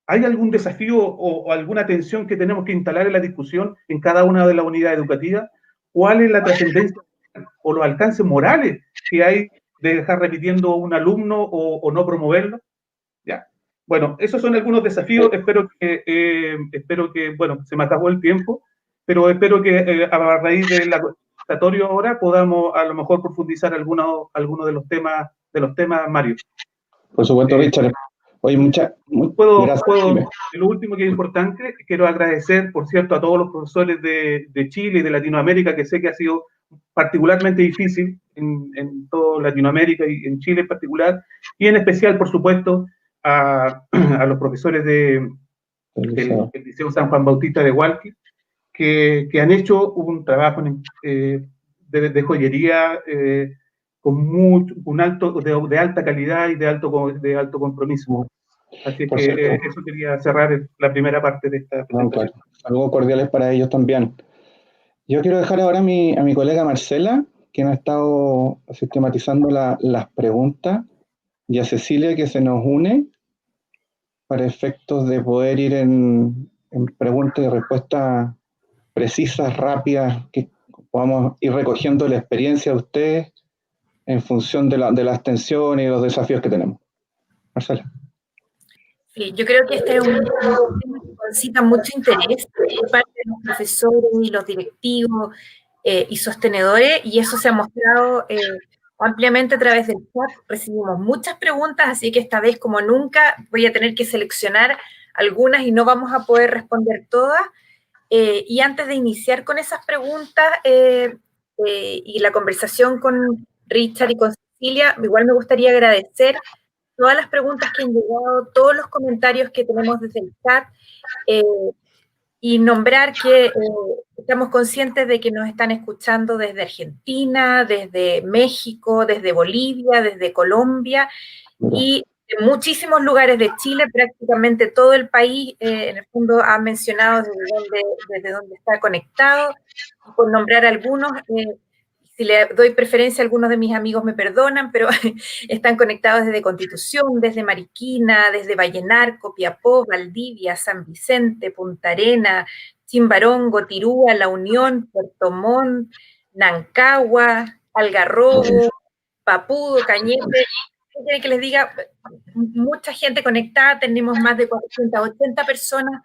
Speaker 3: ¿Hay algún desafío o alguna tensión que tenemos que instalar en la discusión en cada una de las unidades educativas? ¿Cuál es la trascendencia o los alcances morales que hay de dejar repitiendo un alumno o no promoverlo? ¿Ya? Bueno, esos son algunos desafíos. Espero que, bueno, se me acabó el tiempo, pero espero que a raíz del conversatorio ahora podamos a lo mejor profundizar alguno de los temas, Mario.
Speaker 1: Por supuesto, Richard. Oye, gracias.
Speaker 3: Lo último que es importante, quiero agradecer, por cierto, a todos los profesores de Chile y de Latinoamérica, que sé que ha sido particularmente difícil en toda Latinoamérica y en Chile en particular, y en especial, por supuesto, a los profesores del Liceo San Juan Bautista de Hualqui, que han hecho un trabajo de joyería de alta calidad y de alto compromiso. Así que eso quería cerrar la primera parte de esta presentación.
Speaker 1: Claro. Saludos cordiales para ellos también. Yo quiero dejar ahora a mi colega Marcela, quien ha estado sistematizando las preguntas, y a Cecilia, que se nos une para efectos de poder ir en preguntas y respuestas precisas, rápidas, que podamos ir recogiendo la experiencia de ustedes en función de las tensiones y los desafíos que tenemos. Marcela.
Speaker 4: Sí, yo creo que este es un tema que necesita mucho interés por parte de los profesores y los directivos y sostenedores, y eso se ha mostrado ampliamente a través del chat. Recibimos muchas preguntas, así que esta vez, como nunca, voy a tener que seleccionar algunas y no vamos a poder responder todas. Y antes de iniciar con esas preguntas y la conversación con Richard y con Cecilia, igual me gustaría agradecer todas las preguntas que han llegado, todos los comentarios que tenemos desde el chat, y nombrar que estamos conscientes de que nos están escuchando desde Argentina, desde México, desde Bolivia, desde Colombia y de muchísimos lugares de Chile, prácticamente todo el país, en el fondo ha mencionado desde dónde está conectado, y por nombrar algunos, si le doy preferencia a algunos de mis amigos me perdonan, pero están conectados desde Constitución, desde Mariquina, desde Vallenar, Copiapó, Valdivia, San Vicente, Punta Arenas, Chimbarongo, Tirúa, La Unión, Puerto Montt, Nancagua, Algarrobo, Papudo, Cañete. Quiere que les diga, mucha gente conectada, tenemos más de 480 personas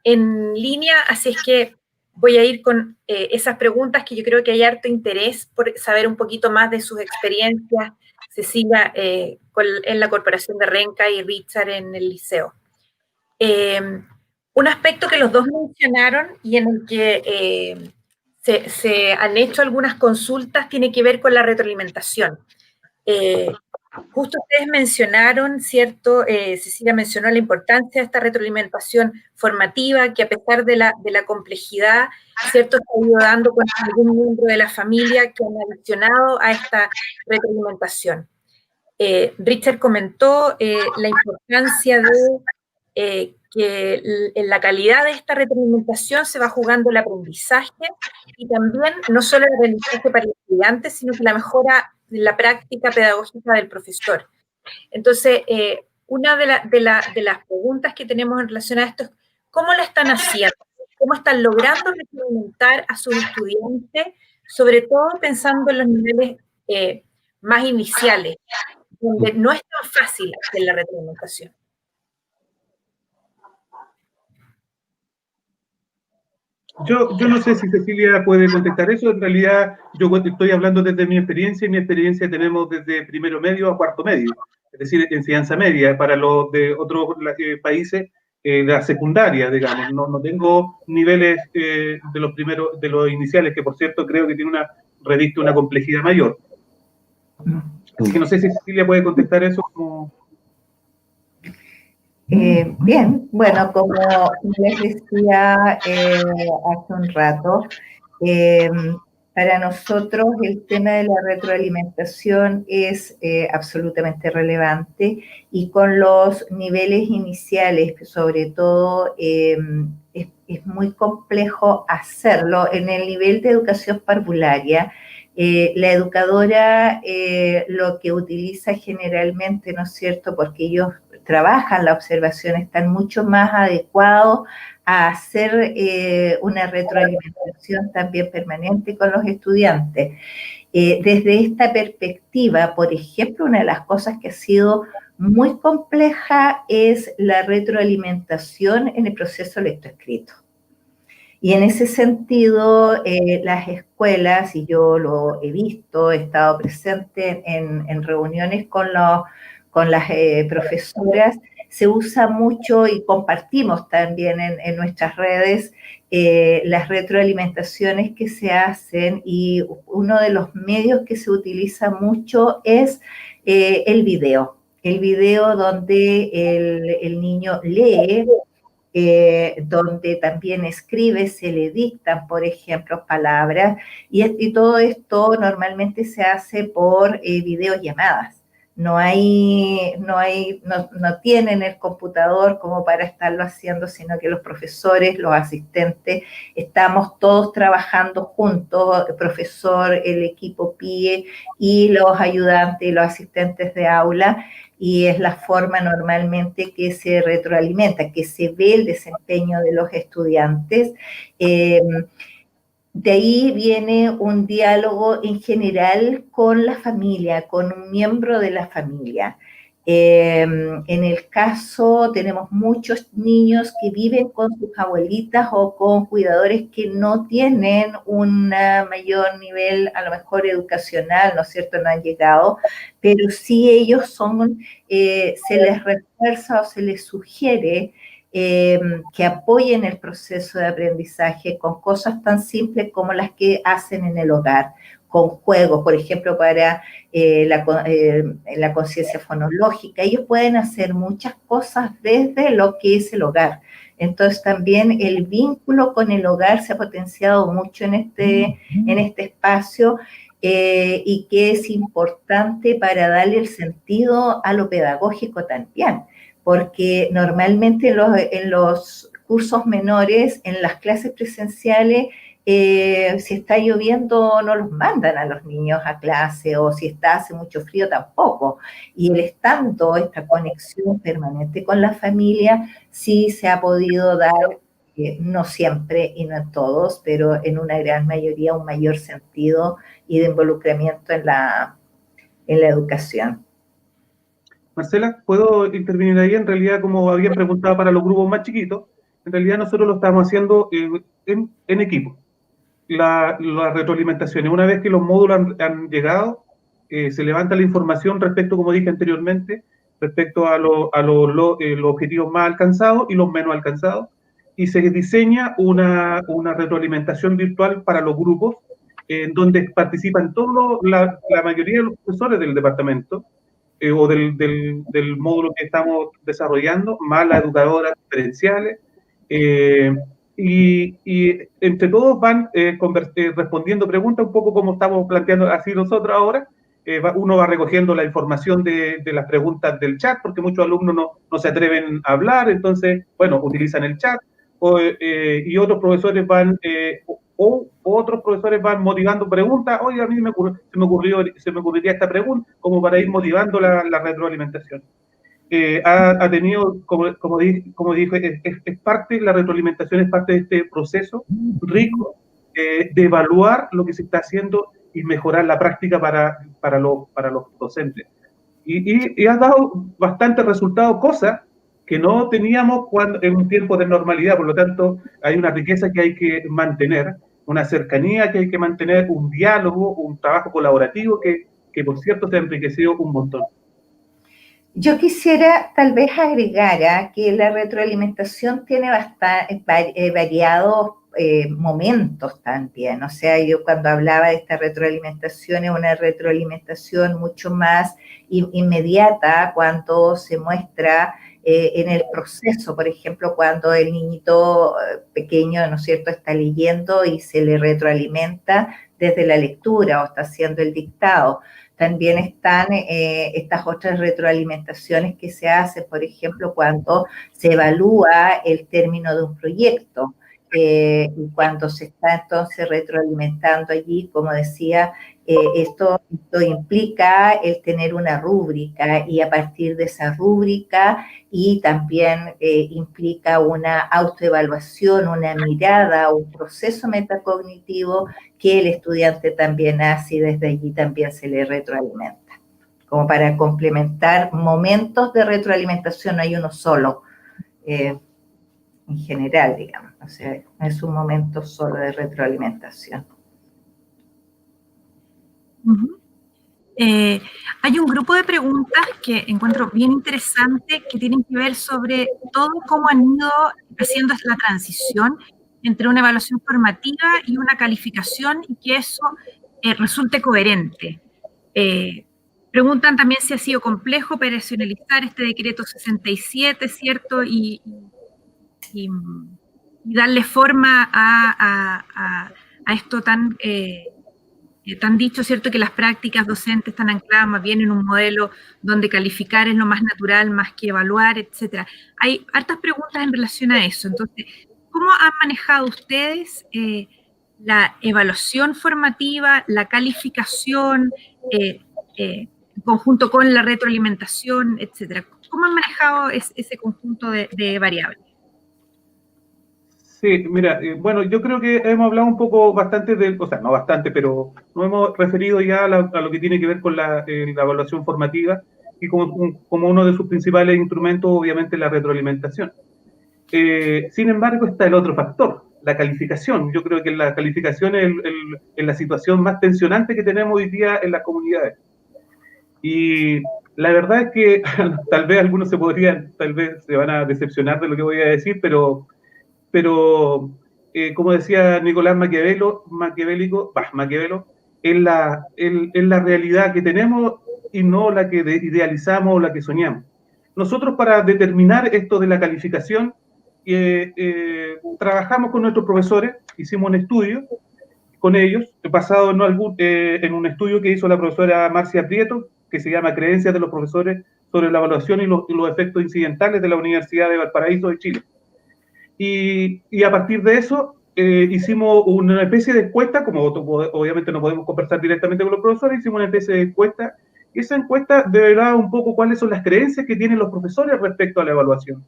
Speaker 4: en línea, así es que voy a ir con esas preguntas que yo creo que hay harto interés por saber un poquito más de sus experiencias, Cecilia, en la Corporación de Renca y Richard en el liceo. Un aspecto que los dos mencionaron y en el que se han hecho algunas consultas tiene que ver con la retroalimentación. Justo ustedes mencionaron, ¿cierto? Cecilia mencionó la importancia de esta retroalimentación formativa, que a pesar de la complejidad, ¿cierto? Se ha ido dando con algún miembro de la familia que han adicionado a esta retroalimentación. Richard comentó la importancia de que en la calidad de esta retroalimentación se va jugando el aprendizaje y también no solo el aprendizaje para el estudiante, sino que la mejora de la práctica pedagógica del profesor. Entonces, una de las preguntas que tenemos en relación a esto es ¿cómo lo están haciendo? ¿Cómo están logrando retroalimentar a sus estudiantes, sobre todo pensando en los niveles más iniciales, donde no es tan fácil hacer la retroalimentación?
Speaker 3: Yo no sé si Cecilia puede contestar eso. En realidad, yo estoy hablando desde mi experiencia, y mi experiencia tenemos desde primero medio a cuarto medio, es decir, enseñanza media. Para los de otros países, la secundaria, digamos. No tengo niveles de los primeros, de los iniciales, que por cierto creo que tiene reviste una complejidad mayor. Así que no sé si Cecilia puede contestar eso como...
Speaker 2: Bien, bueno, como les decía hace un rato, para nosotros el tema de la retroalimentación es absolutamente relevante y con los niveles iniciales, sobre todo, es muy complejo hacerlo. En el nivel de educación parvularia, la educadora lo que utiliza generalmente, ¿no es cierto?, porque ellos trabajan la observación, están mucho más adecuados a hacer una retroalimentación también permanente con los estudiantes. Desde esta perspectiva, por ejemplo, una de las cosas que ha sido muy compleja es la retroalimentación en el proceso lectoescrito. Y en ese sentido, las escuelas, y yo lo he visto, he estado presente en reuniones con las profesoras, se usa mucho y compartimos también en nuestras redes las retroalimentaciones que se hacen, y uno de los medios que se utiliza mucho es el video donde el niño lee, donde también escribe, se le dictan, por ejemplo, palabras, y todo esto normalmente se hace por videollamadas. No tienen el computador como para estarlo haciendo, sino que los profesores, los asistentes, estamos todos trabajando juntos, el profesor, el equipo PIE y los ayudantes y los asistentes de aula, y es la forma normalmente que se retroalimenta, que se ve el desempeño de los estudiantes. De ahí viene un diálogo en general con la familia, con un miembro de la familia. En el caso, tenemos muchos niños que viven con sus abuelitas o con cuidadores que no tienen un mayor nivel, a lo mejor educacional, ¿no es cierto?, no han llegado, pero sí ellos son, se les refuerza o se les sugiere que apoyen el proceso de aprendizaje con cosas tan simples como las que hacen en el hogar, con juegos, por ejemplo, para la conciencia fonológica. Ellos pueden hacer muchas cosas desde lo que es el hogar. Entonces también el vínculo con el hogar se ha potenciado mucho en este espacio y que es importante para darle el sentido a lo pedagógico también, porque normalmente en los cursos menores, en las clases presenciales, si está lloviendo no los mandan a los niños a clase, o si hace mucho frío tampoco, y el estando, esta conexión permanente con la familia, sí se ha podido dar, no siempre y no en todos, pero en una gran mayoría, un mayor sentido y de involucramiento en la educación.
Speaker 3: Marcela, ¿puedo intervenir ahí? En realidad, como habían preguntado para los grupos más chiquitos, en realidad nosotros lo estamos haciendo en equipo. Las retroalimentaciones, una vez que los módulos han llegado, se levanta la información respecto, como dije anteriormente, respecto a los objetivos más alcanzados y los menos alcanzados, y se diseña una retroalimentación virtual para los grupos, en donde participan la mayoría de los profesores del departamento, o del módulo que estamos desarrollando, más las educadoras diferenciales, y entre todos van respondiendo preguntas, un poco como estamos planteando así nosotros ahora. Uno va recogiendo la información de las preguntas del chat, porque muchos alumnos no se atreven a hablar, entonces, bueno, utilizan el chat, y otros profesores van... otros profesores van motivando preguntas. Oye, a mí se me ocurriría esta pregunta, como para ir motivando la retroalimentación. Ha tenido, como dije, es parte, la retroalimentación es parte de este proceso rico de evaluar lo que se está haciendo y mejorar la práctica para los docentes. Y ha dado bastante resultado, cosas que no teníamos en un tiempo de normalidad. Por lo tanto, hay una riqueza que hay que mantener, una cercanía que hay que mantener, un diálogo, un trabajo colaborativo que por cierto, se ha enriquecido un montón.
Speaker 2: Yo quisiera tal vez agregar que la retroalimentación tiene variados momentos también. O sea, yo cuando hablaba de esta retroalimentación, es una retroalimentación mucho más inmediata cuando se muestra en el proceso. Por ejemplo, cuando el niñito pequeño, ¿no es cierto?, está leyendo y se le retroalimenta desde la lectura o está haciendo el dictado. También están estas otras retroalimentaciones que se hacen, por ejemplo, cuando se evalúa el término de un proyecto, y cuando se está entonces retroalimentando allí, como decía, esto implica el tener una rúbrica, y a partir de esa rúbrica, y también implica una autoevaluación, una mirada, un proceso metacognitivo que el estudiante también hace, y desde allí también se le retroalimenta. Como para complementar momentos de retroalimentación, no hay uno solo, en general, digamos. O sea, no es un momento solo de retroalimentación.
Speaker 4: Hay un grupo de preguntas que encuentro bien interesante, que tienen que ver sobre todo cómo han ido haciendo la transición entre una evaluación formativa y una calificación, y que eso resulte coherente. Preguntan también si ha sido complejo operacionalizar este decreto 67, ¿cierto? Y darle forma a esto tan dicho, ¿cierto?, que las prácticas docentes están ancladas más bien en un modelo donde calificar es lo más natural, más que evaluar, etcétera. Hay hartas preguntas en relación a eso. Entonces, ¿cómo han manejado ustedes la evaluación formativa, la calificación, en conjunto con la retroalimentación, etcétera? ¿Cómo han manejado ese conjunto de variables?
Speaker 3: Sí, mira, bueno, yo creo que hemos hablado un poco bastante o sea, no bastante, pero nos hemos referido ya a lo que tiene que ver con la evaluación formativa, y como uno de sus principales instrumentos, obviamente, la retroalimentación. Sin embargo, está el otro factor, la calificación. Yo creo que la calificación es la situación más tensionante que tenemos hoy día en las comunidades. Y la verdad es que tal vez algunos tal vez se van a decepcionar de lo que voy a decir, pero como decía Nicolás Maquiavelo, es la realidad que tenemos y no la que idealizamos o la que soñamos. Nosotros, para determinar esto de la calificación, trabajamos con nuestros profesores, hicimos un estudio con ellos, basado en un estudio que hizo la profesora Marcia Prieto, que se llama Creencias de los profesores sobre la evaluación y los efectos incidentales de la Universidad de Valparaíso de Chile. Y a partir de eso hicimos una especie de encuesta, como obviamente no podemos conversar directamente con los profesores, hicimos una especie de encuesta, y esa encuesta develaba un poco cuáles son las creencias que tienen los profesores respecto a la evaluación.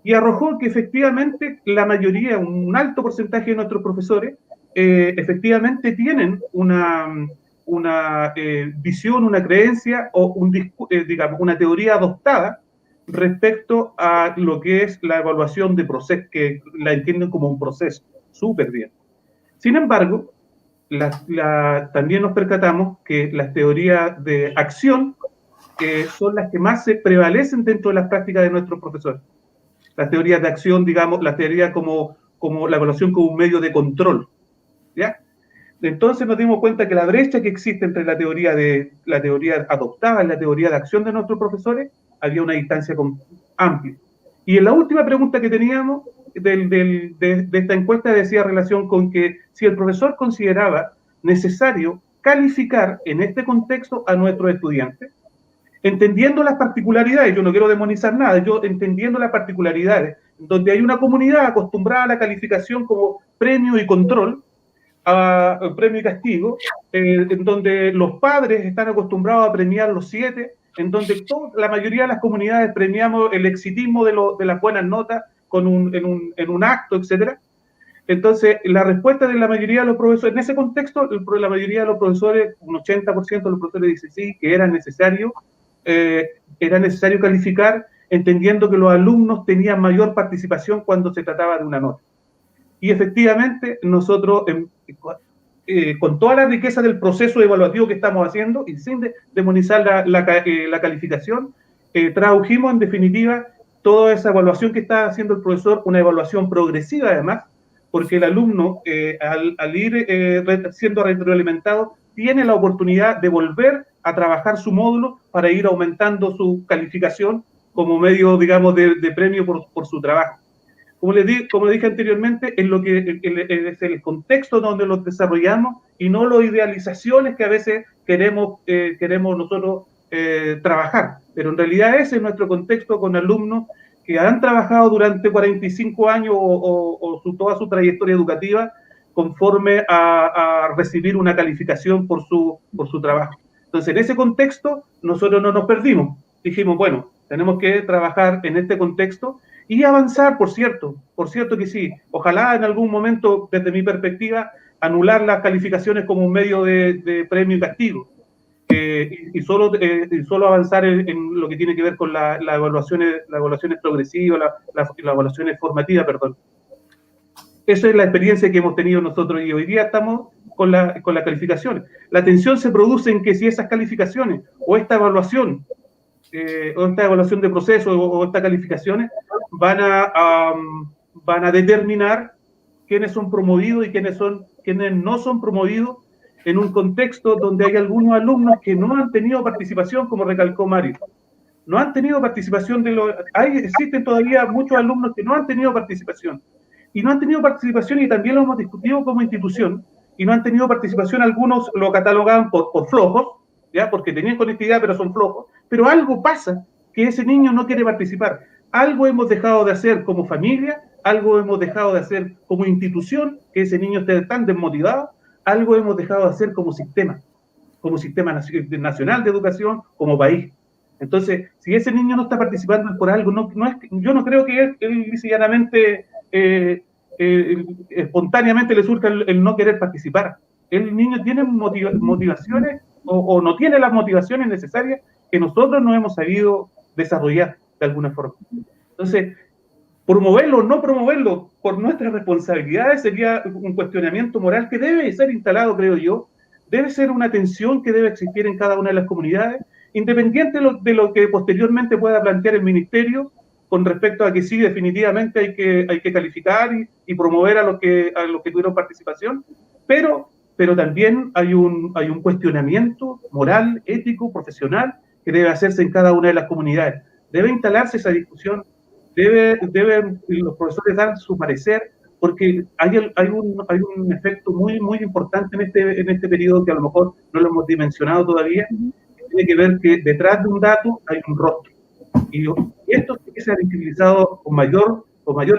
Speaker 3: Y arrojó que efectivamente la mayoría, un alto porcentaje de nuestros profesores, efectivamente tienen una visión, una creencia o digamos, una teoría adoptada respecto a lo que es la evaluación de proceso, que la entienden como un proceso, súper bien. Sin embargo, también nos percatamos que las teorías de acción son las que más se prevalecen dentro de las prácticas de nuestros profesores. Las teorías de acción, digamos, la teoría como la evaluación como un medio de control, ¿ya? Entonces nos dimos cuenta que la brecha que existe entre la teoría adoptada y la teoría de acción de nuestros profesores, había una distancia amplia. Y en la última pregunta que teníamos de esta encuesta decía relación con que si el profesor consideraba necesario calificar en este contexto a nuestros estudiantes, entendiendo las particularidades, yo no quiero demonizar nada, yo entendiendo las particularidades, donde hay una comunidad acostumbrada a la calificación como premio y control, a premio y castigo, en donde los padres están acostumbrados a premiar los 7, en donde la mayoría de las comunidades premiamos el exitismo de las buenas notas en un acto, etc. Entonces, la respuesta de la mayoría de los profesores, en ese contexto, la mayoría de los profesores, un 80% de los profesores dicen sí, que era necesario calificar, entendiendo que los alumnos tenían mayor participación cuando se trataba de una nota. Y efectivamente, nosotros, con toda la riqueza del proceso evaluativo que estamos haciendo, y sin demonizar la calificación, tradujimos en definitiva toda esa evaluación que está haciendo el profesor, una evaluación progresiva además, porque el alumno, al ir siendo retroalimentado, tiene la oportunidad de volver a trabajar su módulo para ir aumentando su calificación como medio, digamos, de premio por su trabajo. Como dije anteriormente, es el contexto donde los desarrollamos y no las idealizaciones que a veces queremos nosotros trabajar. Pero en realidad ese es nuestro contexto con alumnos que han trabajado durante 45 años o toda su trayectoria educativa conforme a recibir una calificación por su trabajo. Entonces, en ese contexto, nosotros no nos perdimos. Dijimos, bueno, tenemos que trabajar en este contexto y avanzar, por cierto que sí. Ojalá en algún momento, desde mi perspectiva, anular las calificaciones como un medio de premio y castigo. Y solo avanzar en lo que tiene que ver con las evaluaciones progresivas, las evaluaciones formativas, perdón. Esa es la experiencia que hemos tenido nosotros y hoy día estamos con las calificaciones. La tensión se produce en que si esas calificaciones o esta evaluación de proceso o estas calificaciones van a determinar quiénes son promovidos y quiénes no son promovidos en un contexto donde hay algunos alumnos que no han tenido participación, como recalcó Mario. No han tenido participación existen todavía muchos alumnos que no han tenido participación. Y no han tenido participación, y también lo hemos discutido como institución, y no han tenido participación, algunos lo catalogan por flojos, ¿ya? Porque tenían conectividad pero son flojos, pero algo pasa que ese niño no quiere participar. Algo hemos dejado de hacer como familia, algo hemos dejado de hacer como institución, que ese niño esté tan desmotivado, algo hemos dejado de hacer como sistema nacional de educación, como país. Entonces, si ese niño no está participando por algo, yo no creo que él llanamente, espontáneamente le surja el no querer participar. El niño tiene motivaciones o no tiene las motivaciones necesarias que nosotros no hemos sabido desarrollar de alguna forma. Entonces, promoverlo o no promoverlo por nuestras responsabilidades sería un cuestionamiento moral que debe ser instalado, creo yo. Debe ser una tensión que debe existir en cada una de las comunidades, independiente de lo que posteriormente pueda plantear el ministerio con respecto a que sí, definitivamente hay que calificar y promover a los que tuvieron participación, pero también hay un cuestionamiento moral, ético, profesional que debe hacerse en cada una de las comunidades. Debe instalarse esa discusión, deben los profesores dar su parecer, porque hay un efecto muy, muy importante en este periodo que a lo mejor no lo hemos dimensionado todavía, que tiene que ver que detrás de un dato hay un rostro. Y esto tiene que ser visibilizado con mayor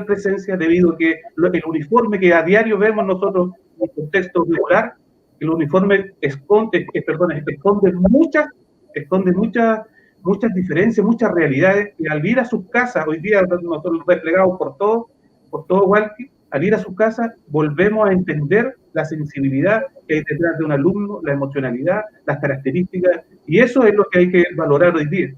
Speaker 3: presencia debido a que el uniforme que a diario vemos nosotros en el contexto regular, el uniforme esconde muchas diferencias, muchas realidades, y al ir a sus casas, hoy día nosotros desplegados por todo Hualqui, al ir a sus casas volvemos a entender la sensibilidad que hay detrás de un alumno, la emocionalidad, las características, y eso es lo que hay que valorar hoy día,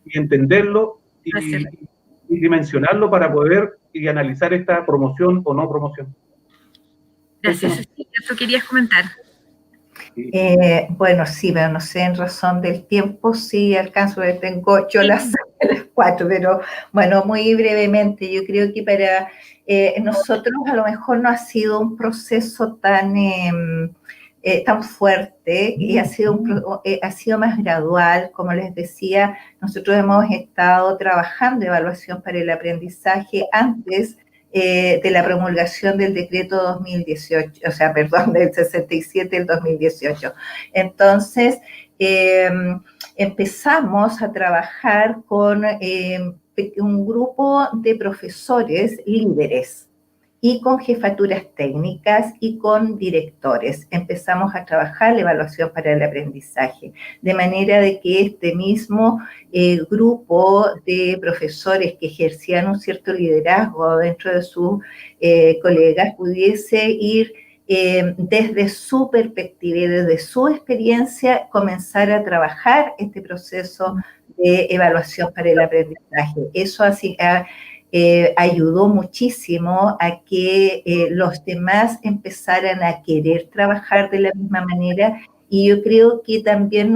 Speaker 3: y entenderlo y dimensionarlo para poder y analizar esta promoción o no promoción.
Speaker 4: Gracias, Cecilia. ¿Tú querías comentar?
Speaker 2: Bueno, sí, pero no sé, en razón del tiempo, sí alcanzo, tengo yo las 4, pero bueno, muy brevemente, yo creo que para nosotros a lo mejor no ha sido un proceso tan fuerte, y ha sido más gradual. Como les decía, nosotros hemos estado trabajando evaluación para el aprendizaje antes de la promulgación del decreto 2018, o sea, perdón, del 67 del 2018. Entonces, empezamos a trabajar con un grupo de profesores líderes y con jefaturas técnicas y con directores. Empezamos a trabajar la evaluación para el aprendizaje, de manera de que este mismo grupo de profesores que ejercían un cierto liderazgo dentro de sus colegas pudiese ir desde su perspectiva y desde su experiencia comenzar a trabajar este proceso de evaluación para el aprendizaje. Eso así ayudó muchísimo a que los demás empezaran a querer trabajar de la misma manera, y yo creo que también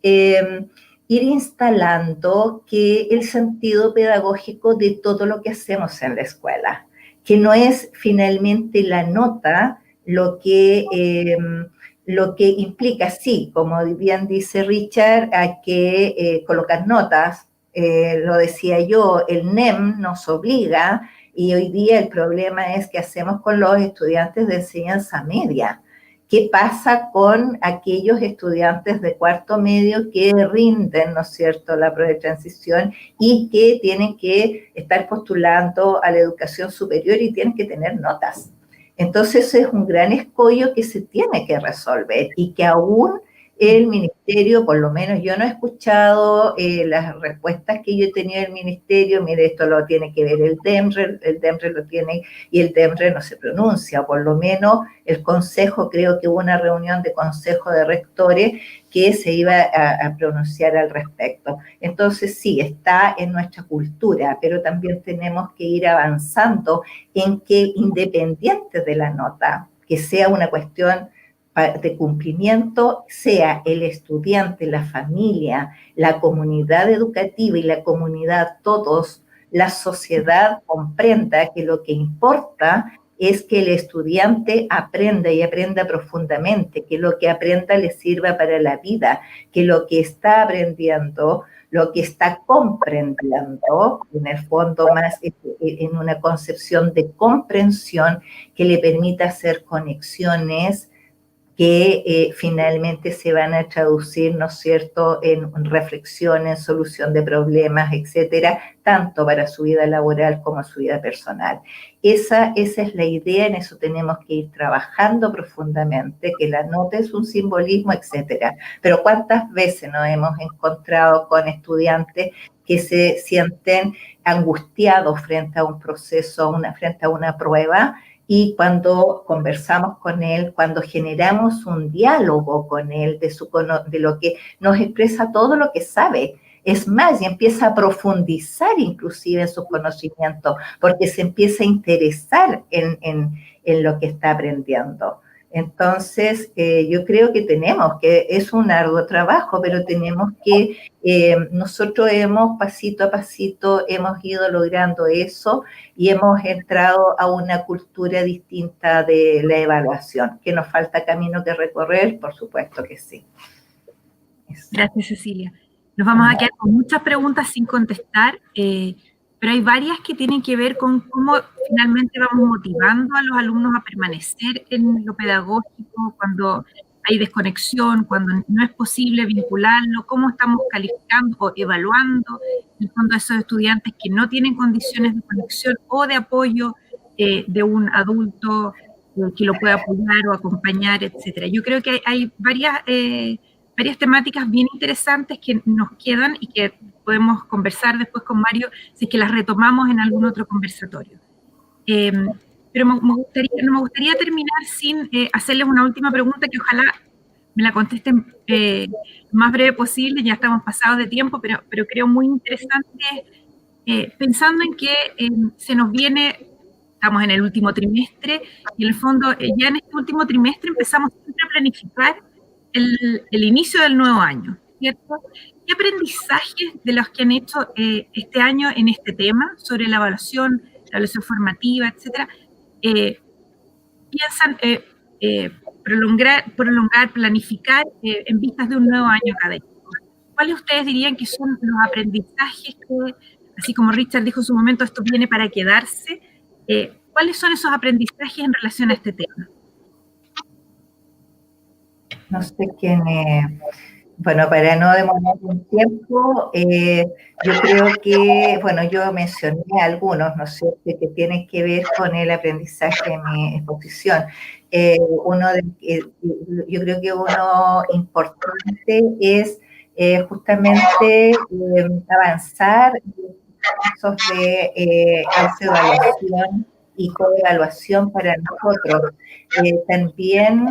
Speaker 2: ir instalando que el sentido pedagógico de todo lo que hacemos en la escuela, que no es finalmente la nota lo que implica, sí, como bien dice Richard, hay que colocar notas. Lo decía yo, el NEM nos obliga, y hoy día el problema es qué hacemos con los estudiantes de enseñanza media. ¿Qué pasa con aquellos estudiantes de cuarto medio que rinden, ¿no es cierto?, la prueba de transición y que tienen que estar postulando a la educación superior y tienen que tener notas? Entonces, es un gran escollo que se tiene que resolver y que aún el ministerio, por lo menos yo no he escuchado las respuestas que yo he tenido del ministerio. Mire, esto lo tiene que ver el DEMRE lo tiene, y el DEMRE no se pronuncia, por lo menos el consejo, creo que hubo una reunión de consejo de rectores que se iba a pronunciar al respecto. Entonces sí, está en nuestra cultura, pero también tenemos que ir avanzando en que, independiente de la nota, que sea una cuestión de cumplimiento, sea el estudiante, la familia, la comunidad educativa y la comunidad, todos, la sociedad comprenda que lo que importa es que el estudiante aprenda y aprenda profundamente, que lo que aprenda le sirva para la vida, que lo que está aprendiendo, lo que está comprendiendo, en el fondo más en una concepción de comprensión que le permita hacer conexiones que finalmente se van a traducir, ¿no es cierto?, en reflexión, en solución de problemas, etcétera, tanto para su vida laboral como su vida personal. Esa es la idea, en eso tenemos que ir trabajando profundamente, que la nota es un simbolismo, etcétera. Pero ¿cuántas veces nos hemos encontrado con estudiantes que se sienten angustiados frente a un proceso, frente a una prueba? Y cuando conversamos con él, cuando generamos un diálogo con él de lo que nos expresa todo lo que sabe, es más, y empieza a profundizar inclusive en sus conocimientos, porque se empieza a interesar en lo que está aprendiendo. Entonces, yo creo que es un arduo trabajo, pero tenemos que, nosotros pasito a pasito, hemos ido logrando eso y hemos entrado a una cultura distinta de la evaluación. ¿Que nos falta camino que recorrer? Por supuesto que sí.
Speaker 4: Gracias, Cecilia. Nos vamos a quedar con muchas preguntas sin contestar, pero hay varias que tienen que ver con cómo finalmente vamos motivando a los alumnos a permanecer en lo pedagógico cuando hay desconexión, cuando no es posible vincularlo, cómo estamos calificando o evaluando en el fondo a esos estudiantes que no tienen condiciones de conexión o de apoyo de un adulto que lo pueda apoyar o acompañar, etcétera. Yo creo que hay varias temáticas bien interesantes que nos quedan y que podemos conversar después con Mario si es que las retomamos en algún otro conversatorio. Pero me gustaría terminar sin hacerles una última pregunta que ojalá me la contesten lo más breve posible. Ya estamos pasados de tiempo, pero creo muy interesante, pensando en que se nos viene, estamos en el último trimestre, y en el fondo ya en este último trimestre empezamos siempre a planificar el inicio del nuevo año, ¿cierto? ¿Qué aprendizajes de los que han hecho este año en este tema sobre la evaluación formativa, etcétera, piensan prolongar, planificar en vistas de un nuevo año académico? ¿Cuáles ustedes dirían que son los aprendizajes que, así como Richard dijo en su momento, esto viene para quedarse? ¿Cuáles son esos aprendizajes en relación a este tema?
Speaker 2: No sé quién, bueno, para no demorar un tiempo, yo creo que, bueno, yo mencioné algunos, ¿no sé, que tienen que ver con el aprendizaje en mi exposición. Yo creo que uno importante es justamente avanzar en procesos de autoevaluación y coevaluación para nosotros. También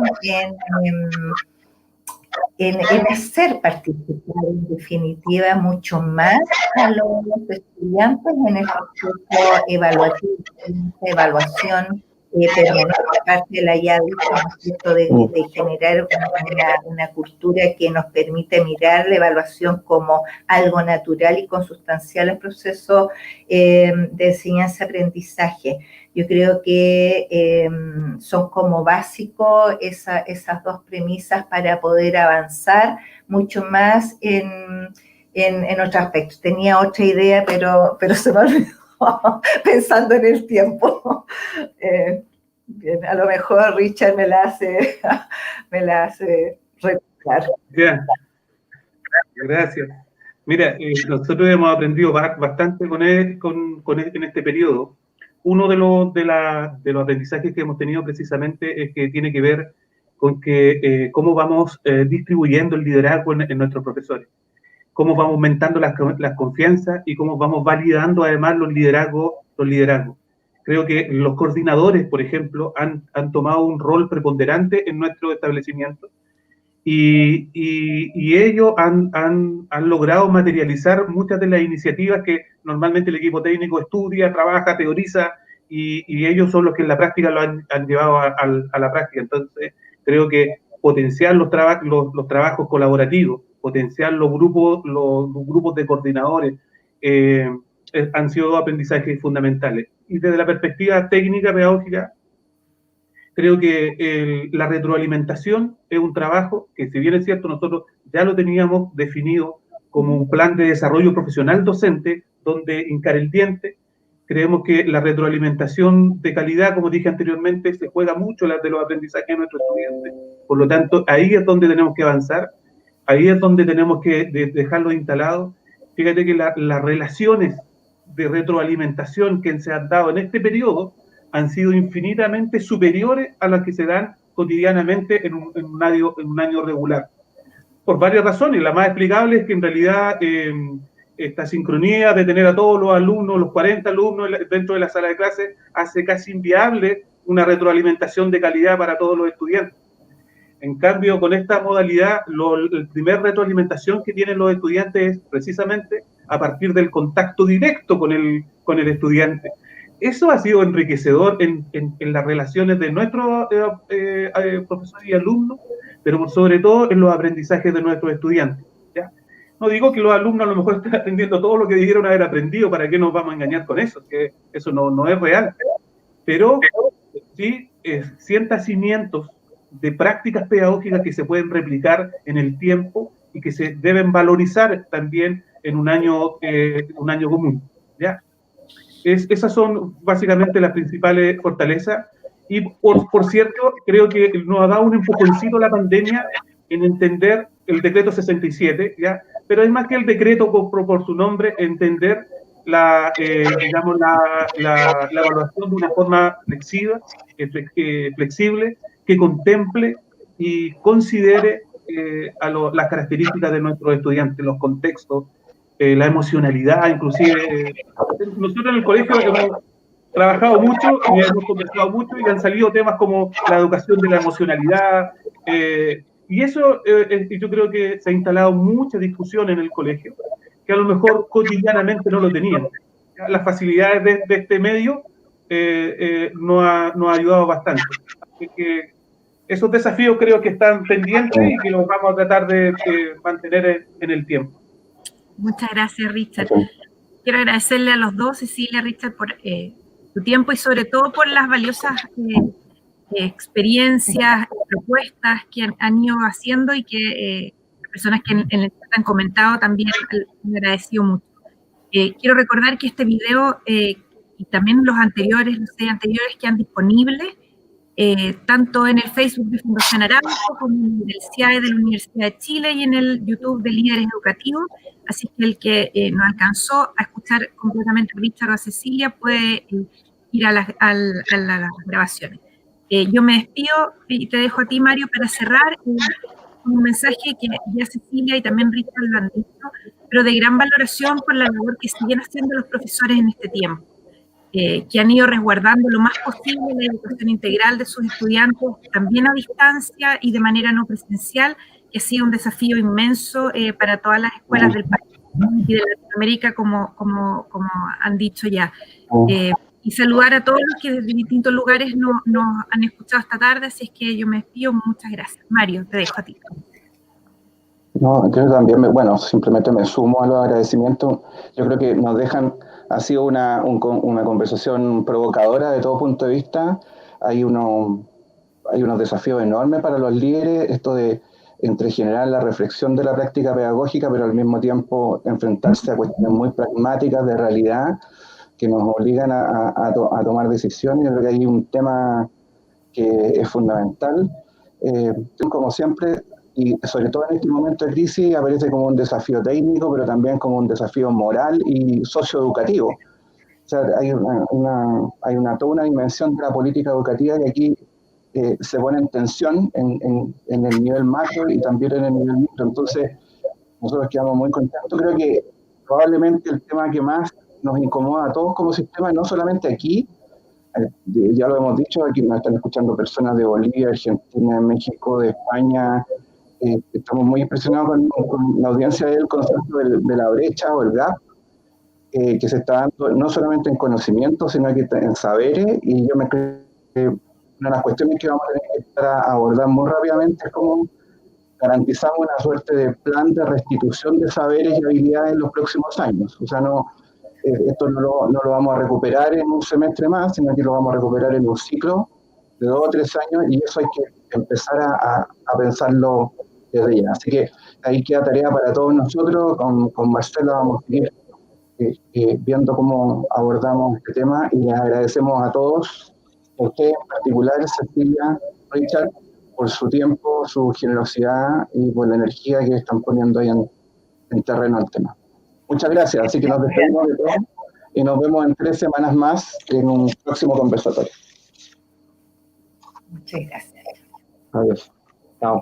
Speaker 2: en hacer participar en definitiva mucho más a los estudiantes en el proceso evaluativo, en esta evaluación permanente, parte de la ya de generar una cultura que nos permite mirar la evaluación como algo natural y consustancial al proceso de enseñanza-aprendizaje. Yo creo que son como básicos esas dos premisas para poder avanzar mucho más en otros aspectos. Tenía otra idea, pero se me olvidó pensando en el tiempo. Bien, a lo mejor Richard me la hace recordar.
Speaker 3: Bien, gracias. Mira, nosotros hemos aprendido bastante con él en este periodo. Uno de los aprendizajes que hemos tenido precisamente es que tiene que ver con cómo vamos distribuyendo el liderazgo en nuestros profesores, cómo vamos aumentando las confianzas y cómo vamos validando además los liderazgos. Creo que los coordinadores, por ejemplo, han tomado un rol preponderante en nuestro establecimiento y ellos han logrado materializar muchas de las iniciativas que normalmente el equipo técnico estudia, trabaja, teoriza, y ellos son los que en la práctica lo han llevado a la práctica. Entonces, creo que potenciar los trabajos colaborativos, potenciar los grupos de coordinadores, han sido aprendizajes fundamentales. Y desde la perspectiva técnica, pedagógica, creo que la retroalimentación es un trabajo que, si bien es cierto, nosotros ya lo teníamos definido como un plan de desarrollo profesional docente, donde hincar el diente. Creemos que la retroalimentación de calidad, como dije anteriormente, se juega mucho de los aprendizajes de nuestros estudiantes. Por lo tanto, ahí es donde tenemos que avanzar, ahí es donde tenemos que dejarlo instalado. Fíjate que las relaciones de retroalimentación que se han dado en este periodo han sido infinitamente superiores a las que se dan cotidianamente en un año regular. Por varias razones. La más explicable es que en realidad esta sincronía de tener a todos los alumnos, los 40 alumnos dentro de la sala de clases, hace casi inviable una retroalimentación de calidad para todos los estudiantes. En cambio, con esta modalidad, el primer retroalimentación que tienen los estudiantes es precisamente a partir del contacto directo con el estudiante. Eso ha sido enriquecedor en las relaciones de nuestros profesores y alumnos, pero sobre todo en los aprendizajes de nuestros estudiantes, ¿ya? No digo que los alumnos a lo mejor estén aprendiendo todo lo que debieron haber aprendido, ¿para qué nos vamos a engañar con eso? Que eso no es real. Pero sí sienta cimientos de prácticas pedagógicas que se pueden replicar en el tiempo y que se deben valorizar también en un año común, ¿ya? Esas son básicamente las principales fortalezas. Y por cierto, creo que nos ha dado un empujoncito la pandemia en entender el decreto 67, ¿ya? Pero es más que el decreto por su nombre, entender la evaluación de una forma flexible, que contemple y considere las características de nuestros estudiantes, los contextos, la emocionalidad, inclusive. Nosotros en el colegio hemos trabajado mucho y hemos conversado mucho y han salido temas como la educación de la emocionalidad, y eso yo creo que se ha instalado mucha discusión en el colegio, que a lo mejor cotidianamente no lo tenían. Las facilidades de este medio nos ha ayudado bastante. Así que esos desafíos creo que están pendientes y que los vamos a tratar de mantener en el tiempo.
Speaker 4: Muchas gracias, Richard. Quiero agradecerle a los dos, Cecilia, Richard, por tu tiempo y sobre todo por las valiosas experiencias, propuestas que han ido haciendo y que las personas que en el chat han comentado también me agradecido mucho. Quiero recordar que este video y también los 6 anteriores que han disponibles, tanto en el Facebook de Fundación Aramco como en el CIAE de la Universidad de Chile y en el YouTube de Líderes Educativos. Así que el que no alcanzó a escuchar completamente a Richard o a Cecilia puede ir a las grabaciones. Yo me despido y te dejo a ti, Mario, para cerrar un mensaje que ya Cecilia y también Richard lo han dicho, pero de gran valoración por la labor que siguen haciendo los profesores en este tiempo. Que han ido resguardando lo más posible la educación integral de sus estudiantes, también a distancia y de manera no presencial, que ha sido un desafío inmenso para todas las escuelas del país y de Latinoamérica, como han dicho ya. Y saludar a todos los que desde distintos lugares nos han escuchado esta tarde, así es que yo me despido. Muchas gracias. Mario, te dejo a ti.
Speaker 1: No, yo también, simplemente me sumo a los agradecimientos. Yo creo que ha sido una conversación provocadora de todo punto de vista. Hay unos desafíos enormes para los líderes, esto de entre generar la reflexión de la práctica pedagógica, pero al mismo tiempo enfrentarse a cuestiones muy pragmáticas de realidad que nos obligan a tomar decisiones. Yo creo que hay un tema que es fundamental. Como siempre, y sobre todo en este momento de crisis, aparece como un desafío técnico, pero también como un desafío moral y socioeducativo. O sea, hay toda una dimensión de la política educativa que aquí se pone en tensión en el nivel macro y también en el nivel micro. Entonces, nosotros quedamos muy contentos. Creo que probablemente el tema que más nos incomoda a todos como sistema, no solamente aquí, ya lo hemos dicho, aquí nos están escuchando personas de Bolivia, Argentina, México, de España. Estamos muy impresionados con la audiencia del concepto de la brecha o el gap, que se está dando no solamente en conocimiento, sino que en saberes, y yo me creo que una de las cuestiones que vamos a tener que empezar a abordar muy rápidamente es cómo garantizamos una suerte de plan de restitución de saberes y habilidades en los próximos años. O sea, esto no lo vamos a recuperar en un semestre más, sino que lo vamos a recuperar en un ciclo de 2 o 3 años, y eso hay que empezar a pensarlo desde ya. Así que ahí queda tarea para todos nosotros. Con Marcela vamos a ir viendo cómo abordamos este tema, y les agradecemos a todos, a ustedes en particular, Cecilia, Richard, por su tiempo, su generosidad y por la energía que están poniendo ahí en terreno al tema. Muchas gracias. Así que nos despedimos de todos y nos vemos en 3 semanas más en un próximo conversatorio.
Speaker 2: Muchas gracias.
Speaker 1: Adiós. Chao.